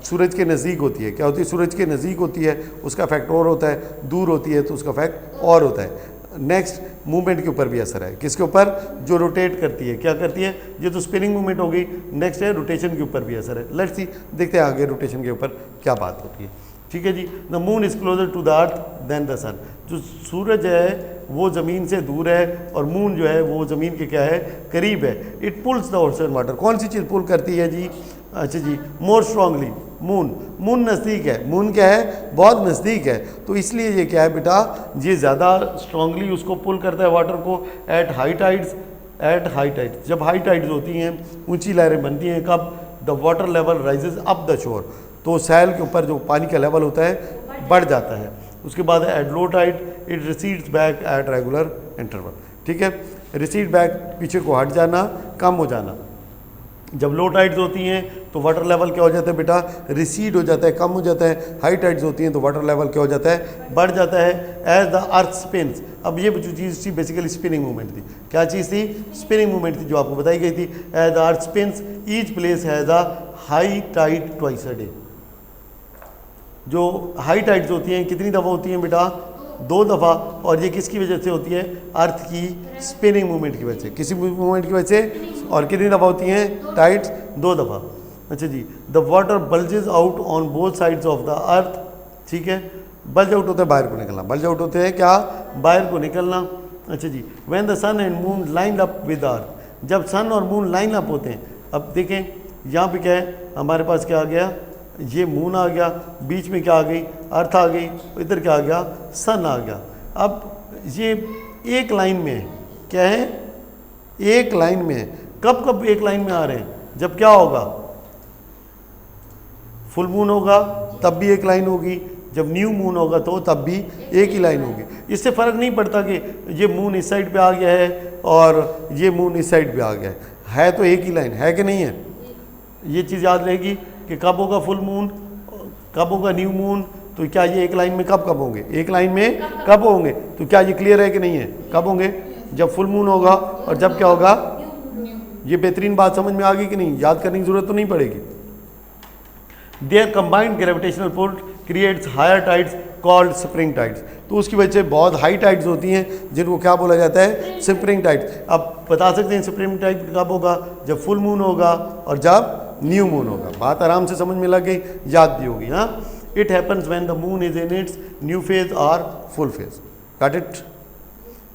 सूरज के नज़दीक होती है, क्या होती है, सूरज के नज़दीक होती है, उसका इफेक्ट और होता है, दूर होती है तो उसका इफेक्ट और होता है। नेक्स्ट, मूवमेंट के ऊपर भी असर है, किसके ऊपर, जो रोटेट करती है, क्या करती है, ये तो स्पिनिंग मूवमेंट हो गई। नेक्स्ट है, रोटेशन के ऊपर भी असर है। लेट्स सी, देखते हैं आगे रोटेशन के ऊपर क्या बात होती है, ठीक है जी। The moon is closer to the earth than the sun, जो सूरज है वो ज़मीन से दूर है, और मून जो है वो ज़मीन के क्या है, करीब है। It pulls the ocean water, कौन सी चीज़ पुल करती है जी, अच्छा जी, मोर स्ट्रांगली, मून नज़दीक है, मून क्या है, बहुत नज़दीक है, तो इसलिए ये क्या है बेटा, ये ज़्यादा स्ट्रांगली उसको पुल करता है वाटर को at high tides, at high tides, जब हाई टाइड्स होती हैं, ऊंची लहरें बनती हैं, कब, the water level rises up the shore, तो सैल के ऊपर जो पानी का लेवल होता है बढ़ जाता है। उसके बाद at low tide it recedes back at regular interval, ठीक है, रिसीड बैक, पीछे को हट जाना, कम हो जाना। जब लो टाइड्स होती हैं तो वाटर लेवल क्या हो जाता है बेटा, रिसीड हो जाता है, कम हो जाता है। हाई टाइड्स होती हैं तो वाटर लेवल क्या हो जाता है, बढ़ जाता है। एज द अर्थ स्पिन्स, अब ये जो चीज़ थी बेसिकली स्पिनिंग मूवमेंट थी, क्या चीज़ थी, स्पिनिंग मूवमेंट थी, जो आपको बताई गई थी। As the earth spins each place has a high tide twice a day, जो हाई टाइड्स होती हैं कितनी दफ़ा होती हैं बेटा, 2 दफ़ा, और ये किसकी वजह से होती है, अर्थ की स्पिनिंग मूवमेंट की वजह से, किसी मूवमेंट की वजह से, और कितनी दफ़ा होती हैं टाइड्स, 2 दफ़ा। अच्छा जी, the water bulges out on both sides of the earth, ठीक है, बल्ज आउट होता है बाहर को निकलना, बल्ज आउट होते हैं क्या, बाहर को निकलना। अच्छा जी, when the sun and moon line up with earth, जब सन और मून लाइन अप होते हैं, अब देखें यहाँ पे क्या है हमारे पास, क्या आ गया, ये मून आ गया, बीच में क्या आ गई, अर्थ आ गई, इधर क्या आ गया, सन आ गया। अब ये एक लाइन में है, क्या है, एक लाइन में है। कब कब एक लाइन में आ रहे हैं, जब क्या होगा, फुल मून होगा तब भी एक लाइन होगी, जब न्यू मून होगा तो तब भी एक ही लाइन होगी। इससे फ़र्क नहीं पड़ता कि ये मून इस साइड पे आ गया है और ये मून इस साइड पे आ गया है तो एक ही लाइन है कि नहीं है। ये चीज़ याद रहेगी कि कब होगा फुल मून, कब होगा न्यू मून, तो क्या ये एक लाइन में कब कब होंगे, एक लाइन में कब होंगे, तो क्या ये क्लियर है कि नहीं है, कब होंगे, जब फुल मून होगा और जब क्या होगा। ये बेहतरीन बात समझ में आ गई कि नहीं, याद करने की जरूरत तो नहीं पड़ेगी। Their combined gravitational pull creates higher tides called spring tides. तो उसकी वजह से बहुत हाई टाइड्स होती हैं जिनको क्या बोला जाता है, स्प्रिंग टाइड्स। अब बता सकते हैं स्प्रिंग टाइड कब होगा, जब फुल मून होगा और जब न्यू मून होगा। बात आराम से समझ में लग गई, याद भी होगी। हाँ, it happens when the moon is in its new phase और full phase. Got it,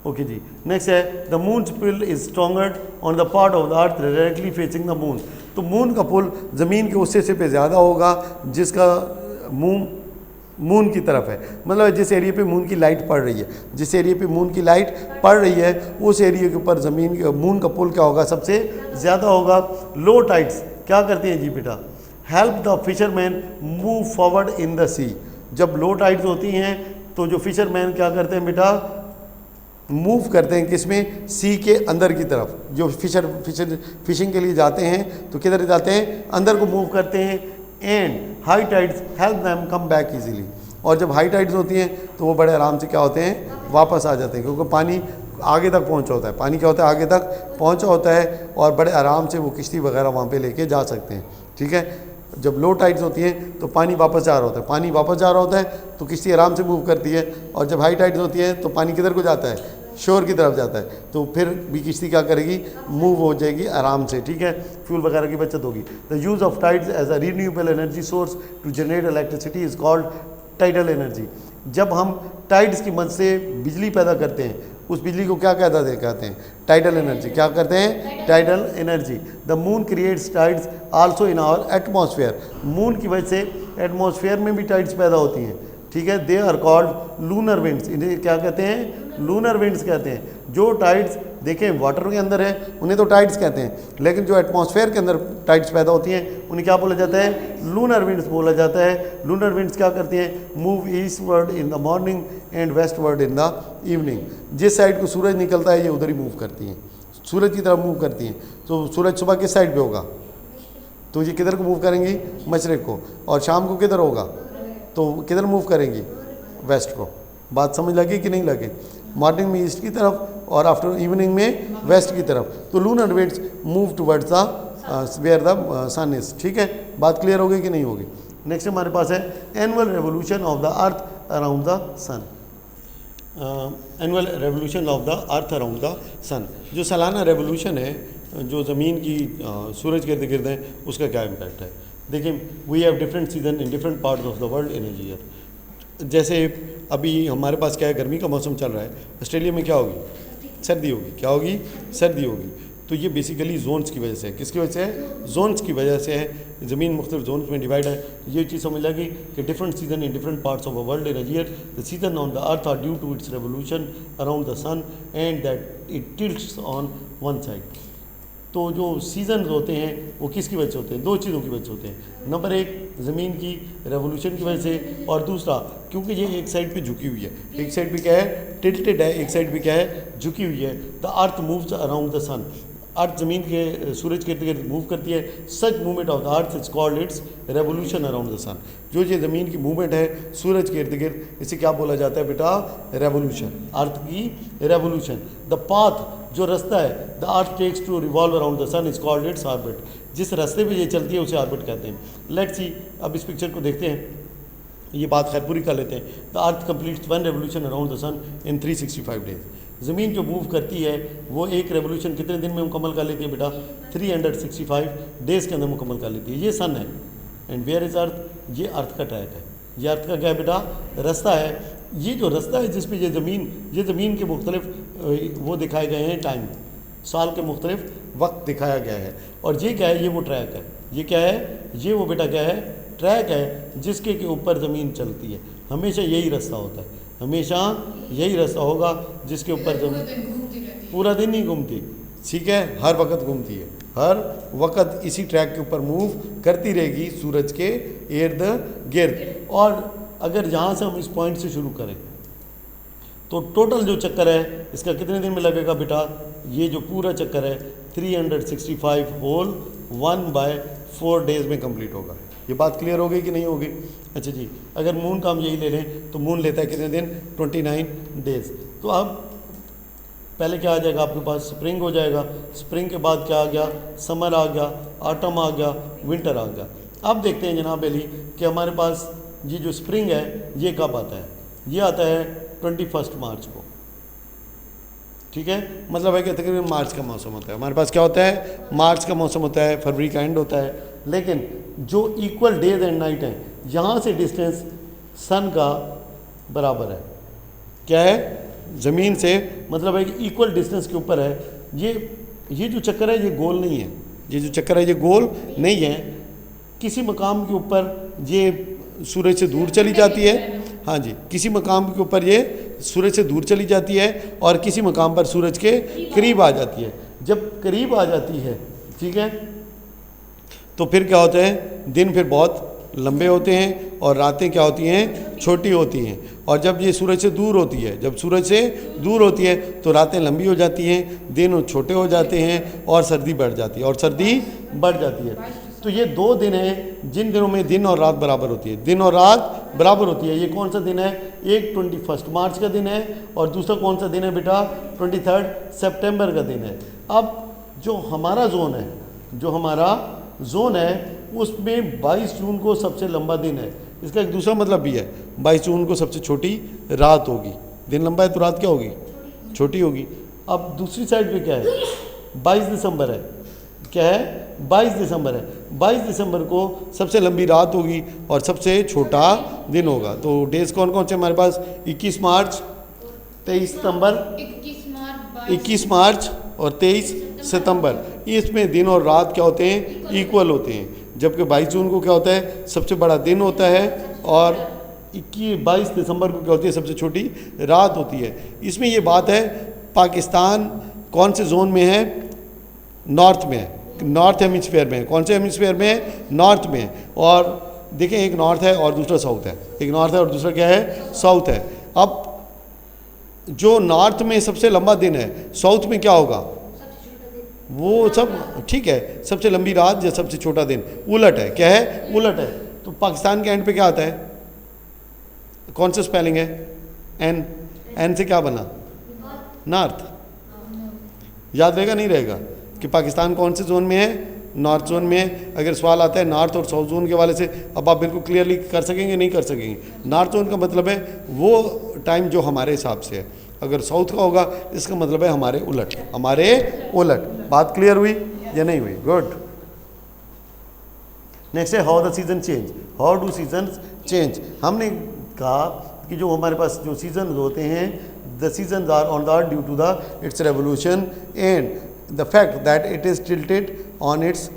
okay जी। नेक्स्ट है the moon's pull is stronger on the part of the earth directly facing the moon. तो moon का pull ज़मीन के उस हिस्से पे ज़्यादा होगा जिसका मून की तरफ है, मतलब जिस एरिया पे मून की लाइट पड़ रही है, जिस एरिया पे मून की लाइट पड़ रही है उस एरिया के ऊपर ज़मीन मून का पुल क्या होगा, सबसे ज़्यादा होगा। लो टाइड्स क्या करते हैं जी बेटा, help the fisherman move forward in the sea. जब लो टाइड्स होती हैं तो जो फिशरमैन क्या करते हैं बेटा, मूव करते हैं किसमें, सी के अंदर की तरफ। जो फिशिंग के लिए जाते हैं तो किधर जाते हैं, अंदर को मूव करते हैं। And high tides help them come back easily. और जब हाई टाइड्स होती हैं तो वो बड़े आराम से क्या होते हैं, वापस आ जाते हैं, क्योंकि पानी आगे तक पहुंचा होता है। पानी क्या होता है, आगे तक पहुंचा होता है और बड़े आराम से वो किश्ती वगैरह वहाँ पे लेके जा सकते हैं। ठीक है, जब लो टाइड्स होती हैं तो पानी वापस जा रहा होता है, पानी वापस जा रहा होता है तो किश्ती आराम से मूव करती है। और जब हाई टाइड्स होती हैं तो पानी किधर को जाता है, शोर की तरफ जाता है, तो फिर भी किश्ती क्या करेगी, मूव हो जाएगी आराम से। ठीक है, फ्यूल वगैरह की बचत होगी। The use of tides as a renewable energy source to generate electricity is called tidal energy. जब हम टाइड्स की मदद से बिजली पैदा करते हैं उस बिजली को क्या कहते हैं, टाइडल एनर्जी। क्या करते हैं, tidal energy. The moon creates tides also in our atmosphere. Moon की वजह से एटमॉस्फेयर में भी टाइड्स पैदा होती हैं। ठीक है, they are called lunar winds. इन्हें क्या कहते हैं, लूनर विंड्स कहते हैं। जो टाइड्स देखें वाटर के अंदर है उन्हें तो टाइड्स कहते हैं, लेकिन जो एटमॉस्फेयर के अंदर टाइड्स पैदा होती हैं उन्हें क्या बोला जाता है, लूनर विंड्स बोला जाता है। लूनर विंड्स क्या करती हैं, move eastward in the morning and westward in the evening. जिस साइड को सूरज निकलता है ये उधर ही मूव करती हैं, सूरज की तरफ मूव करती हैं। तो सूरज सुबह किस साइड पे होगा, तो ये किधर को मूव करेंगी, मशरिक को। और शाम को किधर होगा, तो किधर मूव करेंगी, वेस्ट को। बात समझ लगी कि नहीं लगी। मॉर्निंग में ईस्ट की तरफ और आफ्टर इवनिंग में वेस्ट की तरफ। तो lunar winds move towards the where the sun is. ठीक है, बात क्लियर हो गई कि नहीं होगी। नेक्स्ट हमारे पास है annual revolution of the earth around the sun. Annual revolution of the earth around the sun, जो सालाना रेवोल्यूशन है जो ज़मीन की सूरज के इर्द गिर्द है, उसका क्या इम्पैक्ट है। देखिए, we have different season in different parts of the world in a year. जैसे अभी हमारे पास क्या है, गर्मी का मौसम चल रहा है, ऑस्ट्रेलिया में क्या होगी, सर्दी होगी। क्या होगी, सर्दी होगी। तो ये बेसिकली जोन्स की वजह से है। किसकी वजह से है, जोन्स की वजह से है। ज़मीन मुख्तलिफ जोन्स में डिवाइड है। ये चीज़ समझ लगी कि different season in different parts of a world in a year. The season on the earth are due to its revolution around the sun and that it tilts on one side. तो जो season होते हैं वो किसकी वजह से होते हैं, दो चीज़ों की वजह से होते हैं। नंबर एक, ज़मीन की रेवोल्यूशन की वजह से, और दूसरा क्योंकि ये एक साइड पे झुकी हुई है। एक साइड पे क्या है, टिल्टेड है, एक साइड पे क्या है, झुकी हुई है। The earth moves around the sun. Earth ज़मीन के सूरज के इर्द गिर्द मूव करती है। Such movement of the earth is called its revolution around the sun. जो ये ज़मीन की मूवमेंट है सूरज के इर्द गिर्द, इसे क्या बोला जाता है बेटा, रेवोल्यूशन, अर्थ की रेवोल्यूशन। द पाथ, जो रास्ता है, the earth takes to revolve around the sun is called its orbit. जिस रास्ते पे ये चलती है उसे ऑर्बिट कहते हैं। लेट्स सी, अब इस पिक्चर को देखते हैं, ये बात खैर पूरी कर लेते हैं। The earth completes one revolution around the sun in 365 days. ज़मीन जो मूव करती है वो एक रेवोल्यूशन कितने दिन में मुकम्मल कर लेती है बेटा, 365 डेज़ के अंदर मुकम्मल कर लेती है। ये सन है। एंड वेयर इज़ अर्थ, ये अर्थ का ट्रैक है। ये अर्थ का क्या है बेटा, रास्ता है। ये जो रास्ता है जिस पे ये ज़मीन के मुख्तलिफ वो दिखाए गए हैं टाइम, साल के मुख्तलिफ वक्त दिखाया गया है। और ये क्या है, ये वो ट्रैक है, ये क्या है, ये वो बेटा क्या है, ट्रैक है जिसके के ऊपर ज़मीन चलती है। हमेशा यही रास्ता होता है, हमेशा यही रास्ता होगा जिसके ऊपर ज़मीन पूरा दिन नहीं घूमती, ठीक है, हर वक्त घूमती है, हर वक्त इसी ट्रैक के ऊपर मूव करती रहेगी सूरज के इर्द गिर्द। और अगर यहाँ से हम इस पॉइंट से शुरू करें तो टोटल जो चक्कर है इसका कितने दिन में लगेगा बेटा, ये जो पूरा चक्कर है 365 होल 1/4 डेज में कंप्लीट होगा। ये बात क्लियर हो गई कि नहीं होगी? अच्छा जी, अगर मून का हम यही ले लें तो मून लेता है कितने दिन, 29 डेज। तो अब पहले क्या आ जाएगा आपके पास, स्प्रिंग हो जाएगा, स्प्रिंग के बाद क्या आ गया, समर आ गया, ऑटम आ गया, विंटर आ गया। अब देखते हैं जनाब अली कि हमारे पास ये जो स्प्रिंग है ये कब आता है, ये आता है 21 मार्च को, ठीक है, मतलब है कि तकरीबन मार्च का मौसम होता है हमारे पास। क्या होता है, मार्च का मौसम होता है, फरवरी का एंड होता है। लेकिन जो इक्वल डेज एंड नाइट हैं, यहाँ से डिस्टेंस सन का बराबर है, क्या है, ज़मीन से, मतलब है कि इक्वल डिस्टेंस के ऊपर है। ये जो चक्कर है ये गोल नहीं है, ये जो चक्कर है ये गोल नहीं है, किसी मकाम के ऊपर ये सूरज से दूर चली जाती है, हाँ जी, किसी मकाम के ऊपर ये सूरज से दूर चली जाती है और किसी मकाम पर सूरज के करीब आ जाती है। जब करीब आ जाती है, ठीक है, तो फिर क्या होता है, दिन फिर बहुत लंबे होते हैं और रातें क्या होती हैं, छोटी होती हैं। और जब ये सूरज से दूर होती है, जब सूरज से दूर होती है तो रातें लंबी हो जाती हैं, दिन छोटे हो जाते हैं और सर्दी बढ़ जाती है, और सर्दी बढ़ जाती है। तो ये 2 दिन हैं जिन दिनों में दिन और रात बराबर होती है, दिन और रात बराबर होती है। ये कौन सा दिन है, एक 21 मार्च का दिन है और दूसरा कौन सा दिन है बेटा, 23 सितंबर का दिन है। अब जो हमारा जोन है, जो हमारा जोन है उसमें 22 जून को सबसे लंबा दिन है। इसका एक दूसरा मतलब भी है, 22 जून को सबसे छोटी रात होगी। दिन लंबा है तो रात क्या होगी, छोटी होगी। अब दूसरी साइड पे क्या है, 22 दिसंबर है, क्या है, 22 दिसंबर है। 22 दिसंबर को सबसे लंबी रात होगी और सबसे छोटा दिन होगा। तो डेज कौन कौन से हमारे पास, 21 मार्च, 23 सितंबर, 21 मार्च और 23 सितंबर। इसमें दिन और रात क्या होते हैं, इक्वल होते हैं। जबकि 22 जून को क्या होता है, सबसे बड़ा दिन होता है और 22 दिसंबर को क्या होती है, सबसे छोटी रात होती है। इसमें ये बात है, पाकिस्तान कौन से जोन में है, नॉर्थ में है, नॉर्थ हेमिस्फीयर में है। कौन से हेमिस्फीयर में है, नॉर्थ में है। और देखें, एक नॉर्थ है और दूसरा साउथ है, एक नॉर्थ है और दूसरा क्या है, साउथ है। अब जो नॉर्थ में सबसे लंबा दिन है, साउथ में क्या होगा, वो सब ठीक है, सबसे लंबी रात या सबसे छोटा दिन, उलट है, क्या है, उलट है। तो पाकिस्तान के एंड पे क्या आता है, कौन सा स्पेलिंग है, एन, एन से क्या बना, नॉर्थ। याद रहेगा नहीं रहेगा कि पाकिस्तान कौन से जोन में है, नॉर्थ जोन में है। अगर सवाल आता है नॉर्थ और साउथ जोन के वाले से, अब आप बिल्कुल क्लियरली कर सकेंगे, नहीं कर सकेंगे। नॉर्थ जोन का मतलब है वो टाइम जो हमारे हिसाब से है, अगर साउथ का होगा इसका मतलब है हमारे उलट, हमारे उलट। बात क्लियर हुई या नहीं हुई? गुड। नेक्स्ट है how the season change, how do seasons change. हमने कहा कि जो हमारे पास जो सीजन होते हैं, the season are on the earth due to the its revolution and the fact that it is tilted on its,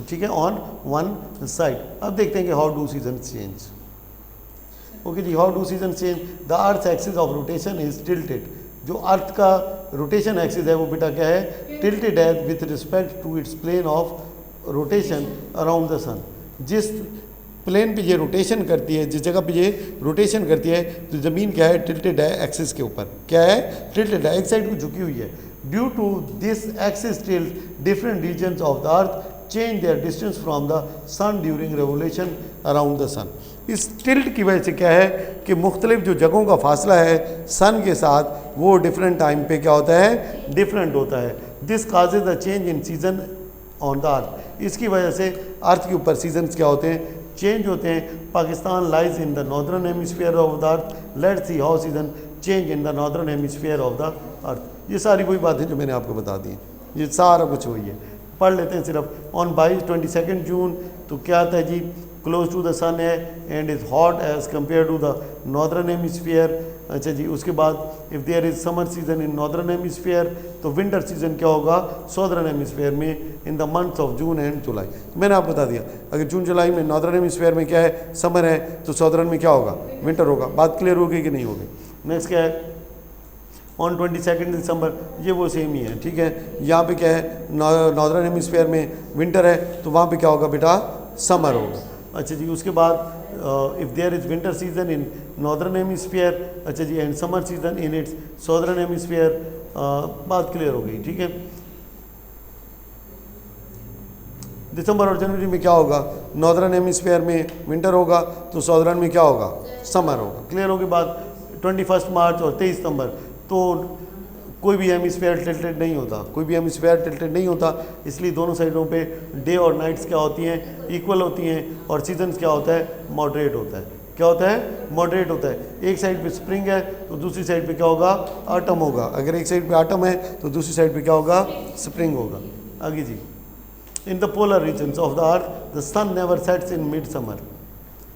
ठीक है, ऑन वन साइड। अब देखते हैं कि how do season change. Okay जी, how do season change, the earth axis of rotation is tilted. जो earth का rotation axis है वो बेटा क्या है, टिल्टेड है with respect to its plane of rotation around the sun. जिस प्लेन पे ये रोटेशन करती है, जिस जगह पे ये रोटेशन करती है, तो ज़मीन क्या है, टिल्टेड है एक्सिस के ऊपर, क्या है, टिल्टेड है, एक साइड को झुकी हुई है। Due to this axis tilt different regions of the earth change their distance from the sun during revolution around the sun. इस टिल्ट की वजह से क्या है कि मुख्तलिफ जो जगहों का फासला है सन के साथ, वो डिफरेंट टाइम पे क्या होता है, डिफरेंट होता है। This causes the change in season on the अर्थ। इसकी वजह से अर्थ के ऊपर सीजन्स क्या होते हैं, चेंज होते हैं। Pakistan lies in the northern hemisphere of the earth, let's see how season change in the northern hemisphere of the earth. ये सारी वही बातें जो मैंने आपको बता दी, ये सारा कुछ वही है। पढ़ लेते हैं सिर्फ। ऑन 22 जून तो क्या आता है जी, क्लोज टू द सन है and is hot as compare to the northern hemisphere अच्छा जी, उसके बाद if there is summer season in northern hemisphere, तो विंटर सीजन क्या होगा सॉदर्न हेमिस्फीयर में in the months of June and July. मैंने आपको बता दिया, अगर जून जुलाई में नॉर्दर्न हेमिस्फीयर में क्या है समर है, तो सॉदर्न में क्या होगा विंटर होगा। बात क्लियर होगी कि नहीं होगी। नेक्स्ट क्या है ऑन 22 दिसंबर, ये वो सेम ही है, ठीक है। यहाँ पे क्या है नॉर्दर्न हेमिस्फीयर में विंटर है, तो वहाँ पे क्या होगा बेटा समर होगा। अच्छा जी, उसके बाद if there is winter season in northern hemisphere, अच्छा जी, and summer season in its southern hemisphere, बात क्लियर हो गई, ठीक है। दिसंबर और जनवरी में क्या होगा नॉर्दर्न हेमिस्फीयर में विंटर होगा, तो सॉदर्न में क्या होगा समर होगा। क्लियर होगी बात। 21 मार्च और 23 सितंबर, तो कोई भी हेमिस्फीयर टिल्टेड नहीं होता, कोई भी हेमिस्फीयर टिल्टेड नहीं होता, इसलिए दोनों साइडों पे डे और नाइट्स क्या होती हैं इक्वल होती हैं, और सीजन्स क्या होता है मॉडरेट होता है। क्या होता है मॉडरेट होता है। एक साइड पे स्प्रिंग है तो दूसरी साइड पे क्या होगा ऑटम होगा, अगर एक साइड पे ऑटम है तो दूसरी साइड पे क्या होगा स्प्रिंग होगा। आगे जी, in the polar regions of the earth the sun never sets in mid summer,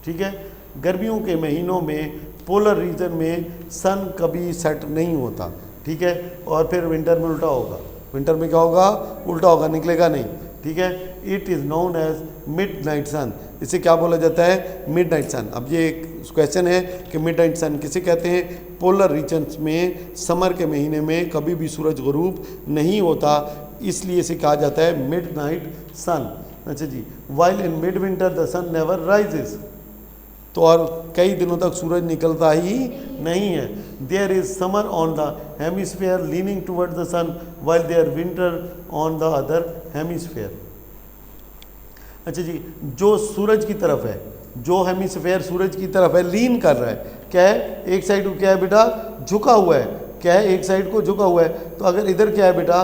ठीक है। गर्मियों के महीनों में पोलर रीजन में सन कभी सेट नहीं होता, ठीक है। और फिर विंटर में उल्टा होगा, विंटर में क्या होगा उल्टा होगा, निकलेगा नहीं, ठीक है। It is known as midnight sun, इसे क्या बोला जाता है मिड नाइट सन। अब ये एक क्वेश्चन है कि मिड नाइट सन किसे कहते हैं। पोलर रीजन्स में समर के महीने में कभी भी सूरज गुरूब नहीं होता, इसलिए इसे कहा जाता है मिड नाइट सन। अच्छा जी, while in mid winter the sun never rises, तो और कई दिनों तक सूरज निकलता ही नहीं है। There is summer on the hemisphere leaning toward the sun while there winter on the other hemisphere. अच्छा जी, जो सूरज की तरफ है, जो हेमिस्फीयर सूरज की तरफ है लीन कर रहा है, क्या है एक साइड को क्या है बेटा झुका हुआ है, क्या है एक साइड को झुका हुआ है। तो अगर इधर क्या है बेटा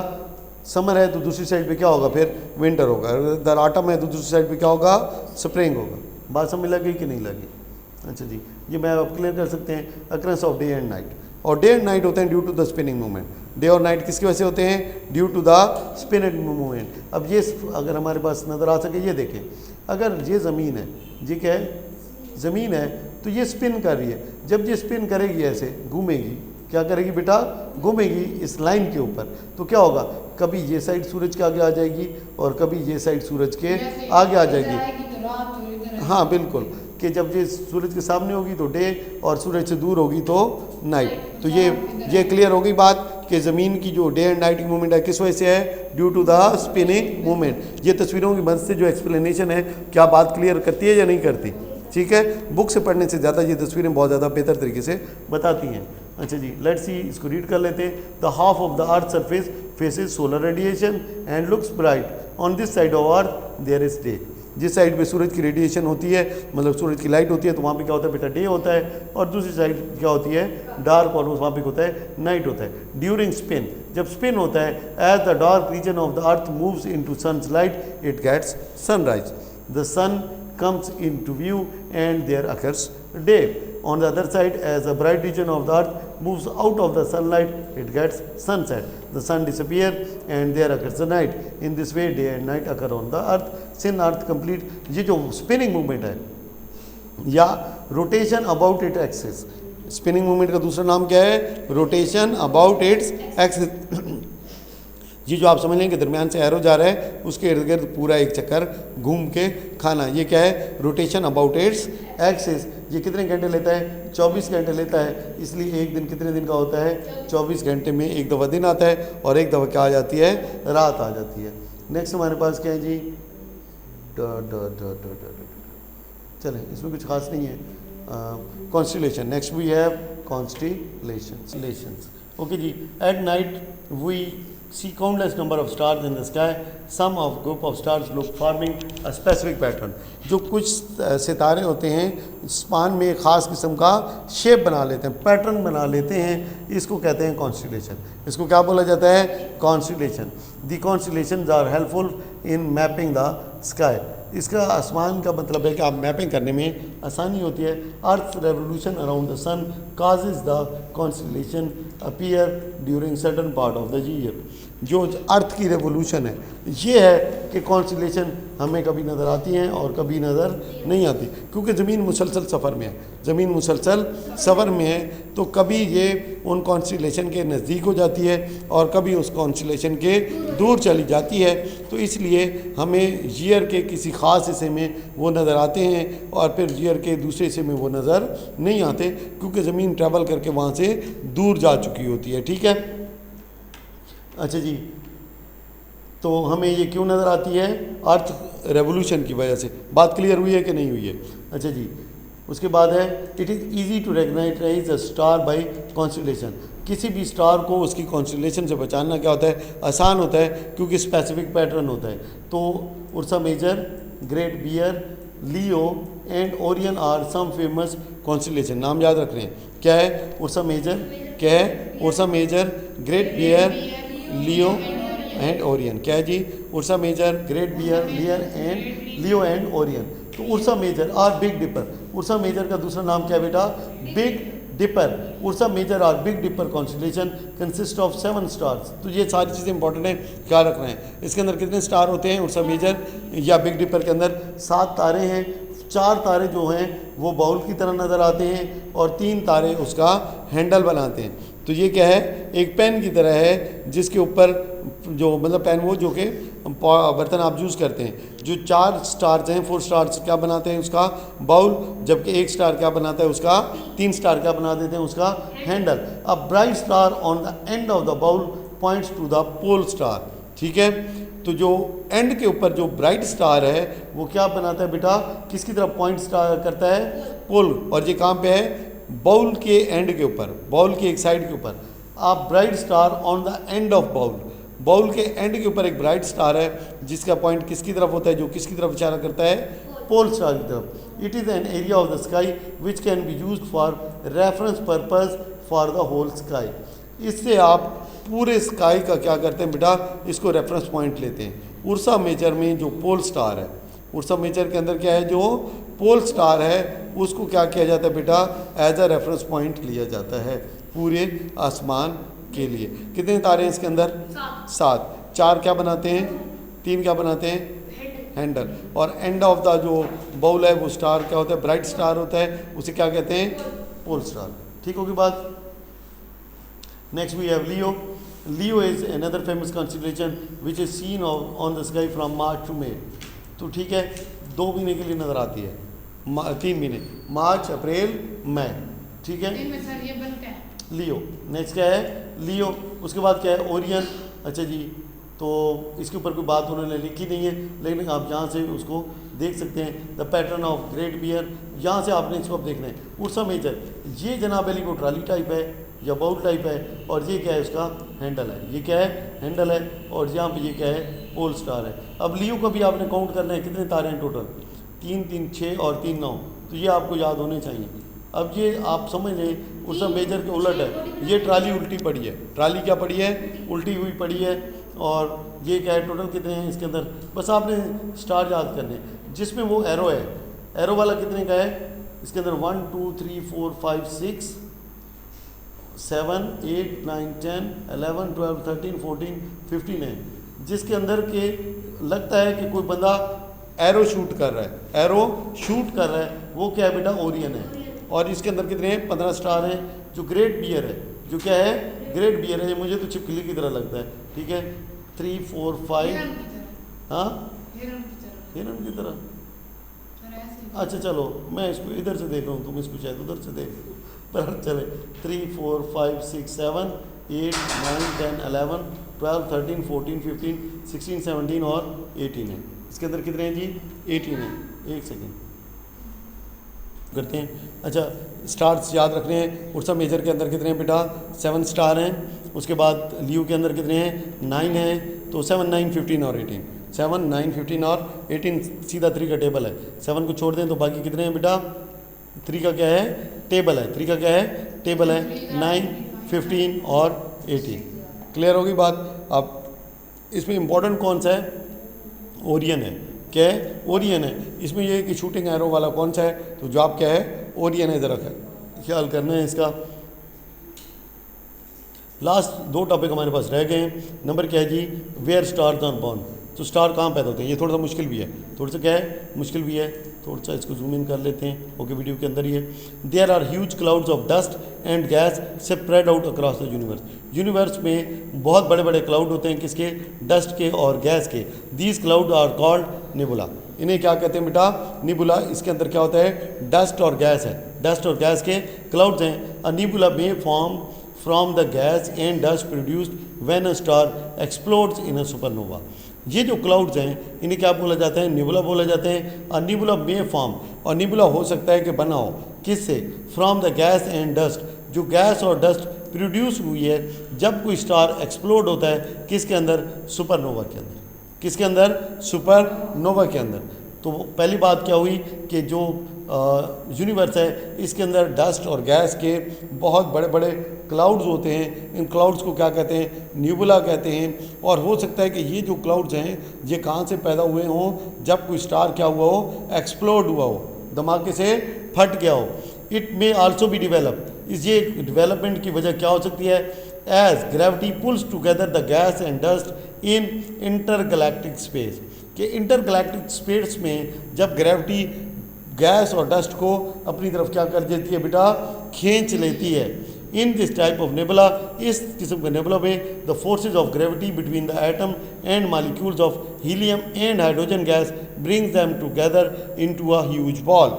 समर है तो दूसरी साइड पे क्या होगा फिर विंटर होगा, अगर इधर ऑटम है तो दूसरी साइड पे क्या होगा स्प्रिंग होगा। बात समझ लगी कि नहीं लगी। अच्छा जी, ये मैं आप क्लियर कर सकते हैं occurs of day and night, और डे एंड नाइट होते हैं due to the spinning movement. Day और नाइट किसकी वजह से होते हैं due to the spinning movement. अब ये अगर हमारे पास नज़र आ सके, ये देखें, अगर ये ज़मीन है, ये क्या है ज़मीन है, तो ये स्पिन कर रही है। जब ये स्पिन करेगी ऐसे घूमेगी, क्या करेगी बेटा घूमेगी इस लाइन के ऊपर, तो क्या होगा कभी ये साइड सूरज के आगे आ जाएगी और कभी ये साइड सूरज के आगे आ जाएगी। हाँ बिल्कुल, कि जब ये सूरज के सामने होगी तो डे और सूरज से दूर होगी तो नाइट। तो ये क्लियर हो गई बात कि ज़मीन की जो डे एंड नाइट की मूवमेंट है किस वजह से है due to the spinning movement. ये तस्वीरों की मदद से जो एक्सप्लेनेशन है, क्या बात क्लियर करती है या नहीं करती, ठीक है। बुक से पढ़ने से ज़्यादा ये तस्वीरें बहुत ज़्यादा बेहतर तरीके से बताती हैं। अच्छा जी, लेट्स सी, इसको रीड कर लेते हैं। The half of the earth surface faces solar radiation and looks bright on this side of earth there is day. जिस साइड पे सूरज की रेडिएशन होती है, मतलब सूरज की लाइट होती है, तो वहाँ पे क्या होता है बेटा डे होता है, और दूसरी साइड क्या होती है डार्क, और वहाँ पे होता है नाइट होता है। ड्यूरिंग स्पिन, जब स्पिन होता है, as the dark region of the earth moves into sun's light it gets sunrise, the sun comes into view and there occurs day. On the other side, as the bright region of the earth moves out of the sunlight, it gets sunset. The sun disappears and there occurs the night. In this way, day and night occur on the earth. Since earth complete, ये जो spinning movement है या rotation about its axis, spinning movement का दूसरा नाम क्या है rotation about its axis। ये जो आप समझ लें कि दरमियान से एरो जा रहा है, उसके इर्द गिर्द पूरा एक चक्कर घूम के खाना, ये क्या है रोटेशन अबाउट इट्स एक्सिस। ये कितने घंटे लेता है 24 घंटे लेता है, इसलिए एक दिन कितने दिन का होता है 24 घंटे में एक दफ़ा दिन आता है और एक दफ़ा क्या आ जाती है रात आ जाती है। नेक्स्ट हमारे पास क्या है जी चलें, इसमें कुछ खास नहीं है। Constellation, next we have constellations. Okay जी, at night we see countless number of stars in the sky. Some of group of stars look forming a specific pattern. जो कुछ सितारे होते हैं स्पान में एक ख़ास किस्म का शेप बना लेते हैं, पैटर्न बना लेते हैं, इसको कहते हैं कॉन्स्टिलेशन। इसको क्या बोला जाता है constellation. The constellations are helpful in mapping the sky. इसका आसमान का मतलब है कि आप मैपिंग करने में आसानी होती है। Earth revolution around the sun causes the constellation appear during certain part of the year. जो अर्थ की रेवोल्यूशन है, ये है कि कॉन्स्टलेशन हमें कभी नज़र आती हैं और कभी नज़र नहीं आती, क्योंकि ज़मीन मुसलसल सफ़र में है, ज़मीन मुसलसल सफ़र में है। तो कभी ये उन कॉन्स्टलेशन के नज़दीक हो जाती है और कभी उस कॉन्स्टलेशन के दूर चली जाती है। तो इसलिए हमें ईयर के किसी ख़ास हिस्से में वो नज़र आते हैं और फिर ईयर के दूसरे हिस्से में वो नज़र नहीं आते, क्योंकि ज़मीन ट्रैवल करके वहाँ से दूर जा चुकी होती है। ठीक है, अच्छा जी, तो हमें ये क्यों नज़र आती है? अर्थ रेवोल्यूशन की वजह से। बात क्लियर हुई है कि नहीं हुई है? अच्छा जी, उसके बाद है it is easy to recognise a star by constellation. किसी भी स्टार को उसकी कॉन्स्टलेशन से पहचानना क्या होता है? आसान होता है, क्योंकि स्पेसिफिक पैटर्न होता है। तो Ursa Major, Great Bear, Leo and Orion are some famous constellation. नाम याद रख रहे हैं। क्या है? उर्सा मेजर, क्या है? Ursa Major, Great Bear, Leo and Orion. क्या है जी? Ursa Major, Great Bear, Leo and Orion. तो Ursa Major or Big Dipper. Ursa Major का दूसरा नाम क्या है बेटा? Big Dipper. Ursa Major or Big Dipper constellation consist of 7 stars. तो ये सारी चीज़ें इंपॉर्टेंट हैं, क्या रख रहे हैं। इसके अंदर कितने स्टार होते हैं? उर्सा मेजर या बिग डिपर के अंदर 7 तारे हैं। 4 तारे जो हैं वो बाउल की तरह नज़र आते हैं और 3 तारे उसका हैंडल बनाते हैं। तो ये क्या है? एक पेन की तरह है, जिसके ऊपर जो मतलब पेन वो जो कि बर्तन आप यूज़ करते हैं। जो 4 स्टार्स हैं, 4 स्टार्स क्या बनाते हैं? उसका बाउल। जबकि 1 स्टार क्या बनाता है? उसका 3 स्टार क्या बना देते हैं? उसका handle. A bright star on the end of the bowl points to the pole star. ठीक है, तो जो एंड के ऊपर जो ब्राइट स्टार है वो क्या बनाता है बेटा? किसकी तरफ पॉइंट स्टार करता है? पोल। और ये कहाँ पे है? बाउल के एंड के ऊपर, बाउल की एक साइड के ऊपर। आप bright star on the end of bowl, bowl के एंड के ऊपर एक ब्राइट स्टार है, जिसका पॉइंट किसकी तरफ होता है? जो किसकी तरफ इशारा करता है? पोल स्टार की तरफ। It is an area of the sky which can be use for reference purpose for the whole sky. इससे आप पूरे स्काई का क्या करते हैं बेटा? इसको रेफरेंस पॉइंट लेते हैं। उर्सा मेजर में जो पोल स्टार है, उर्सा मेजर के अंदर क्या है? जो पोल स्टार है उसको क्या किया जाता है बेटा? एज अ रेफरेंस पॉइंट लिया जाता है पूरे आसमान के लिए। कितने तारे हैं इसके अंदर? 7। 4 क्या बनाते हैं? 3 क्या बनाते हैं? हैंडल। और एंड ऑफ द जो बाउल है वो स्टार क्या होता है? ब्राइट स्टार होता है, उसे क्या कहते हैं? Pole star. ठीक होगी बात? Next we have Leo. Leo is another famous constellation which is seen on the sky from March to May. तो ठीक है, 2 महीने के लिए नज़र आती है, 3 महीने, मार्च, अप्रैल, मई। ठीक है, लियो। नेक्स्ट क्या है? लियो। उसके बाद क्या है? ओरियन। अच्छा जी, तो इसके ऊपर कोई बात उन्होंने लिखी नहीं है, लेकिन आप यहाँ से उसको देख सकते हैं। The pattern of great bear, यहाँ से आपने इसको अब देखना है। उर्सा मेजर, ये जनाब अली वो ट्राली टाइप है या बाउल टाइप है, और ये क्या है? उसका हैंडल है। ये क्या है? हैंडल है। और यहाँ पे ये क्या है? पोल स्टार है। अब लियो का भी आपने काउंट करना है, कितने तारे हैं टोटल? 3 3 6 और 3 9। तो ये आपको याद होने चाहिए। अब ये आप समझ लें उर्सा मेजर के उलट है। ये ट्राली उल्टी पड़ी है, ट्राली क्या पड़ी है? उल्टी हुई पड़ी है। और ये क्या है? टोटल कितने हैं इसके अंदर? बस आपने स्टार याद करने, जिसमें वो एरो है। एरो वाला कितने का है इसके अंदर? 1 2 3 4 5 6 7 8 9 10 11 12 13 14 15 है, जिसके अंदर के लगता है कि कोई बंदा एरो शूट कर रहा है, एरो शूट कर रहा है। वो क्या है बेटा? ओरियन है। और इसके अंदर कितने हैं? 15 स्टार हैं। जो ग्रेट बियर है, जो क्या है? ग्रेट बियर है। मुझे तो छिपकली की तरह लगता है। ठीक है, 3 4 5। हाँ, हिरन की तरह। अच्छा चलो, मैं इसको इधर से देख रहा हूँ, तुम इसको शायद उधर से देख रहे हो, पर चले। 3 4 5 6 7 8 9 10 11 12 13 14 15 16 17 और 18 है। इसके अंदर कितने हैं जी? 18 है। एक सेकेंड करते हैं। अच्छा, स्टार्स याद रखने हैं। उर्सा मेजर के अंदर कितने हैं बेटा? 7 स्टार हैं। उसके बाद लियो के अंदर कितने हैं? 9 हैं। तो 7 9 15 और 18, 7 9 15 और 18 सीधा 3 का टेबल है। 7 को छोड़ दें तो बाकी कितने हैं बेटा? 3 का क्या है? टेबल है। 3 का क्या है? टेबल है। 9 15 और 18। क्लियर होगी बात? अब इसमें इंपॉर्टेंट कौन सा है? ओरियन है। क्या है? ओरियन है। इसमें यह है कि शूटिंग एरो वाला कौन सा है? तो जवाब क्या है? ओरियन है। ज़रा ख्याल करना है इसका। लास्ट 2 टॉपिक हमारे पास रह गए हैं। नंबर क्या है जी, वेयर स्टार्स आर बॉर्न। तो स्टार कहाँ पैदा होते हैं, ये थोड़ा सा मुश्किल भी है, थोड़ा सा क्या है, मुश्किल भी है। थोड़ा सा इसको जूम इन कर लेते हैं। ओके, वीडियो के अंदर ही है। There are huge clouds of dust and gas spread out across the universe. Universe में बहुत बड़े बड़े क्लाउड होते हैं, किसके, डस्ट के और गैस के। These cloud are called nebula. इन्हें क्या कहते हैं बेटा, निबुला। इसके अंदर क्या होता है, डस्ट और गैस है, डस्ट और गैस के क्लाउड्स हैं। अ निबुला में form from the gas and dust produced when a star explodes in a supernova. ये जो क्लाउड्स हैं इन्हें क्या बोला जाता है, निबुला बोला जाते हैं। और निबुला में फॉर्म, और निबुला हो सकता है कि बना हो किससे, from the gas and dust, जो गैस और डस्ट प्रोड्यूस हुई है जब कोई स्टार एक्सप्लोड होता है, किसके अंदर, सुपरनोवा के अंदर। किसके अंदर, सुपरनोवा के अंदर। तो पहली बात क्या हुई कि जो यूनिवर्स है इसके अंदर डस्ट और गैस के बहुत बड़े बड़े क्लाउड्स होते हैं। इन क्लाउड्स को क्या कहते हैं, न्यूबुला कहते हैं। और हो सकता है कि ये जो क्लाउड्स हैं ये कहाँ से पैदा हुए हों, जब कोई स्टार क्या हुआ हो, एक्सप्लोड हुआ हो, धमाके से फट गया हो। It may also be develop, ये डिवेलपमेंट की वजह क्या हो सकती है, as gravity pulls together the gas and dust in intergalactic space. कि इंटरगैलेक्टिक स्पेस में जब ग्रेविटी गैस और डस्ट को अपनी तरफ क्या कर देती है बेटा, खींच लेती है। In this type of nebula, इस किस्म के नेबुला में the forces of gravity between the atom and molecules of helium and hydrogen gas brings them together into a huge ball.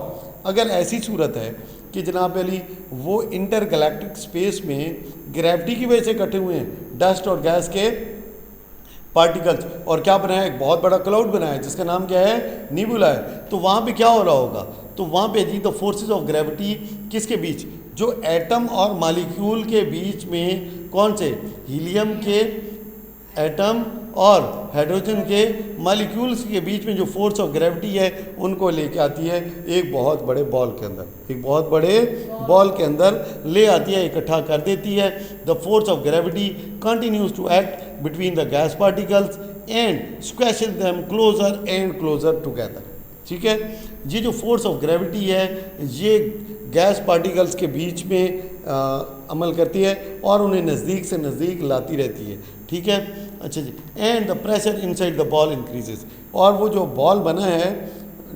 अगर ऐसी सूरत है कि जनाब अली वो इंटरगैलेक्टिक स्पेस में ग्रेविटी की वजह से इकट्ठे हुए हैं डस्ट और गैस के पार्टिकल्स, और क्या बनाया, एक बहुत बड़ा क्लाउड बनाया है जिसका नाम क्या है, निबुला है। तो वहाँ पे क्या हो रहा होगा, तो वहाँ पे जी द फोर्सेस ऑफ ग्रेविटी किसके बीच, जो एटम और मॉलिक्यूल के बीच में, कौन से, हीलियम के एटम और हाइड्रोजन के मॉलिक्यूल्स के बीच में जो फोर्स ऑफ ग्रेविटी है उनको लेके आती है एक बहुत बड़े बॉल के अंदर, एक बहुत बड़े बॉल के अंदर ले आती है, इकट्ठा कर देती है। The force of gravity continues to act between the gas particles and squashes them closer and closer together. ठीक है, ये जो फोर्स ऑफ ग्रेविटी है ये गैस पार्टिकल्स के बीच में अमल करती है और उन्हें नज़दीक से नज़दीक लाती रहती है। ठीक है, अच्छा जी। And the pressure inside the ball increases, और वो जो बॉल बना है,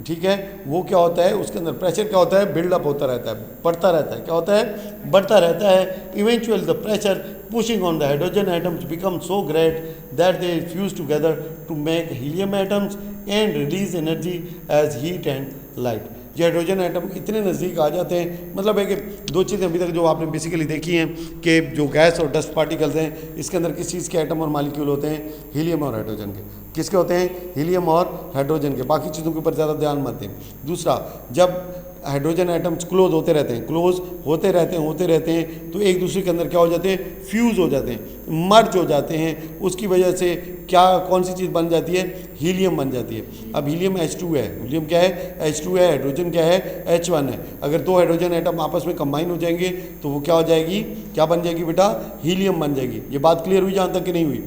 ठीक है, वो क्या होता है, उसके अंदर प्रेशर क्या होता है, बिल्डअप होता रहता है, बढ़ता रहता है, क्या होता है, बढ़ता रहता है। Eventually the pressure pushing on the hydrogen atoms become so great that they fuse together to make helium atoms and release energy as heat and light. ये हाइड्रोजन एटम इतने नज़दीक आ जाते हैं, मतलब है कि दो चीज़ें अभी तक जो आपने बेसिकली देखी हैं कि जो गैस और डस्ट पार्टिकल्स हैं इसके अंदर किस चीज़ के एटम और मॉलिक्यूल होते हैं, हीलियम और हाइड्रोजन के। किसके होते हैं, हीलियम और हाइड्रोजन के। बाकी चीज़ों के ऊपर ज़्यादा ध्यान मत दें। दूसरा, जब हाइड्रोजन एटम्स क्लोज होते रहते हैं, क्लोज होते रहते हैं तो एक दूसरे के अंदर क्या हो जाते हैं, फ्यूज़ हो जाते हैं, मर्ज हो जाते हैं। उसकी वजह से क्या, कौन सी चीज़ बन जाती है, हीलियम बन जाती है। अब हीलियम H2 है, हीलियम क्या है, H2 है, हाइड्रोजन क्या है, H1 है। अगर दो हाइड्रोजन एटम आपस में कंबाइन हो जाएंगे तो वो क्या हो जाएगी, क्या बन जाएगी बेटा, हीलियम बन जाएगी। ये बात क्लियर हुई जहाँ तक कि नहीं हुई।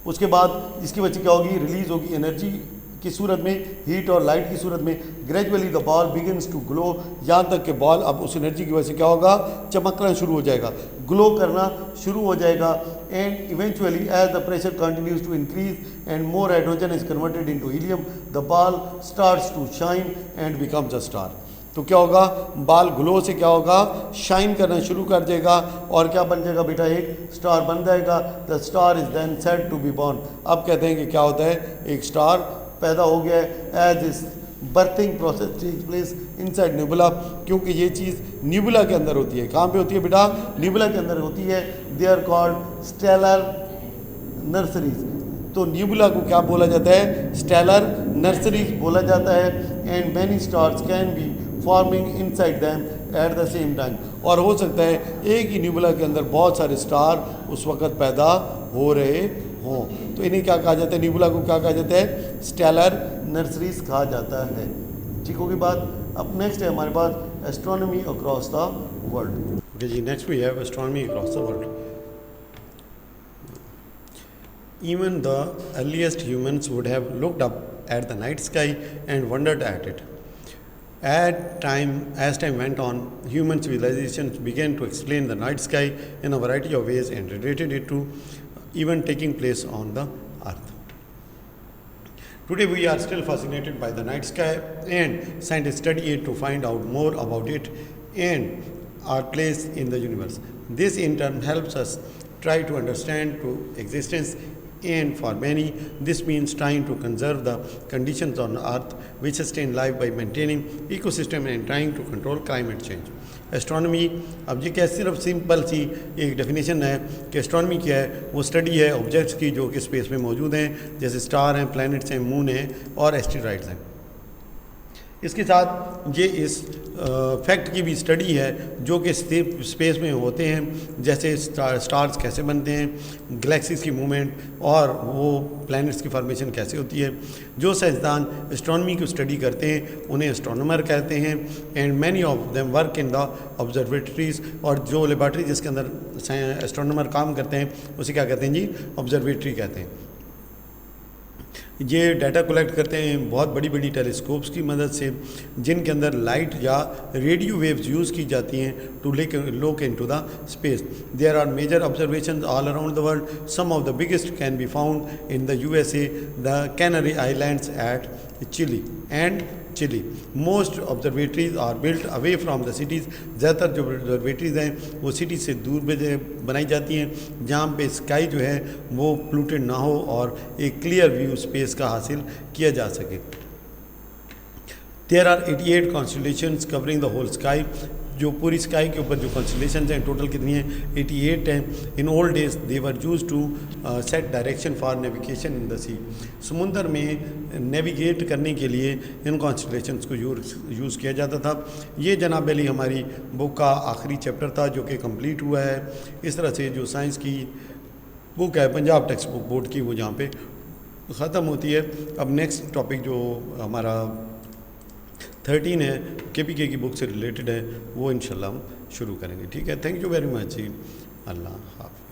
उसके बाद इसकी वजह क्या होगी, रिलीज होगी एनर्जी की सूरत में, हीट और लाइट की सूरत में। Gradually the ball begins to glow, यहाँ तक कि बॉल अब उस एनर्जी की वजह से क्या होगा, चमकना शुरू हो जाएगा, ग्लो करना शुरू हो जाएगा। And eventually as the pressure continues to increase and more hydrogen is converted into helium, the ball starts to shine and becomes a star. तो क्या होगा, बाल ग्लो से क्या होगा, शाइन करना शुरू कर देगा और क्या बन जाएगा बेटा, एक स्टार बन जाएगा। The star is then said to be born. अब कहते हैं कि क्या होता है, एक स्टार पैदा हो गया है। As this birthing process takes place inside nebula, क्योंकि ये चीज़ निबुला के अंदर होती है। कहाँ पे होती है बेटा, निबुला के अंदर होती है। They are called stellar nurseries. तो निबुला को क्या बोला जाता है, स्टेलर नर्सरीज बोला जाता है। And many stars can be forming inside them at the same time. और हो सकता है एक ही निबुला के अंदर बहुत सारे स्टार उस वक़्त पैदा हो रहे हों। तो इन्हें क्या कहा जाता है, निबुला को क्या कहा जाता है, स्टेलर नर्सरीज कहा जाता है। ठीक होगी बात। अब नेक्स्ट है हमारे पास astronomy across the world. Okay जी, next we have astronomy across the world. Even the earliest humans would have looked up at the night sky and wondered at it. As time went on, human civilizations began to explain the night sky in a variety of ways and related it to events taking place on the earth. Today we are still fascinated by the night sky, and scientists study it to find out more about it and our place in the universe. This in turn helps us try to understand to existence, and for many this means trying to conserve the conditions on earth which sustain life by maintaining ecosystem and trying to control climate change. Astronomy, अब ये क्या सिर्फ simple सी एक definition है कि astronomy क्या है, वो स्टडी है ऑब्जेक्ट्स की जो कि स्पेस में मौजूद हैं, जैसे स्टार हैं, प्लैनेट्स हैं, मून हैं और एस्टेरॉइड्स हैं। इसके साथ ये इस फैक्ट की भी स्टडी है जो कि स्पेस में होते हैं, जैसे स्टार्स कैसे बनते हैं, गैलेक्सीज की मूवमेंट और वो प्लैनेट्स की फॉर्मेशन कैसे होती है। जो साइंसदान एस्ट्रोनॉमी को स्टडी करते हैं उन्हें एस्ट्रोनॉमर कहते हैं, and many of them work in the observatories, और जो लेबॉर्ट्री जिसके अंदर एस्ट्रोनॉमर काम करते हैं उसे क्या कहते हैं जी, ऑब्जर्वेटरी कहते हैं। ये डाटा कलेक्ट करते हैं बहुत बड़ी बड़ी टेलीस्कोप्स की मदद से, जिनके अंदर लाइट या रेडियो वेव्स यूज़ की जाती हैं to look into the space. There are major observations all around the world. Some of the biggest can be found in the USA, the Canary Islands at Chile and Chile. Most observatories are built away from the cities. ज़्यादातर जो observatories हैं वो city से दूर बनाई जाती हैं जहाँ पे स्काई जो है वो प्लूटेड ना हो और एक क्लियर व्यू स्पेस का हासिल किया जा सके। There are 88 constellations covering the whole sky. जो पूरी स्काई के ऊपर जो कॉन्स्टलेशंस हैं टोटल कितनी हैं, 88 हैं। In old days they were use to set direction for navigation in the sea. समुंदर में नेविगेट करने के लिए इन कॉन्स्टलेशंस को यूज़ किया जाता था। ये जनाब अली हमारी बुक का आखिरी चैप्टर था जो कि कंप्लीट हुआ है। इस तरह से जो साइंस की बुक है पंजाब टेक्स्ट बुक बोर्ड की वो जहाँ पे ख़त्म होती है। अब नेक्स्ट टॉपिक जो हमारा 13 है KPK की बुक से रिलेटेड है वो इंशाल्लाह हम शुरू करेंगे। ठीक है, थैंक यू वेरी मच जी, अल्लाह हाफ़िज़।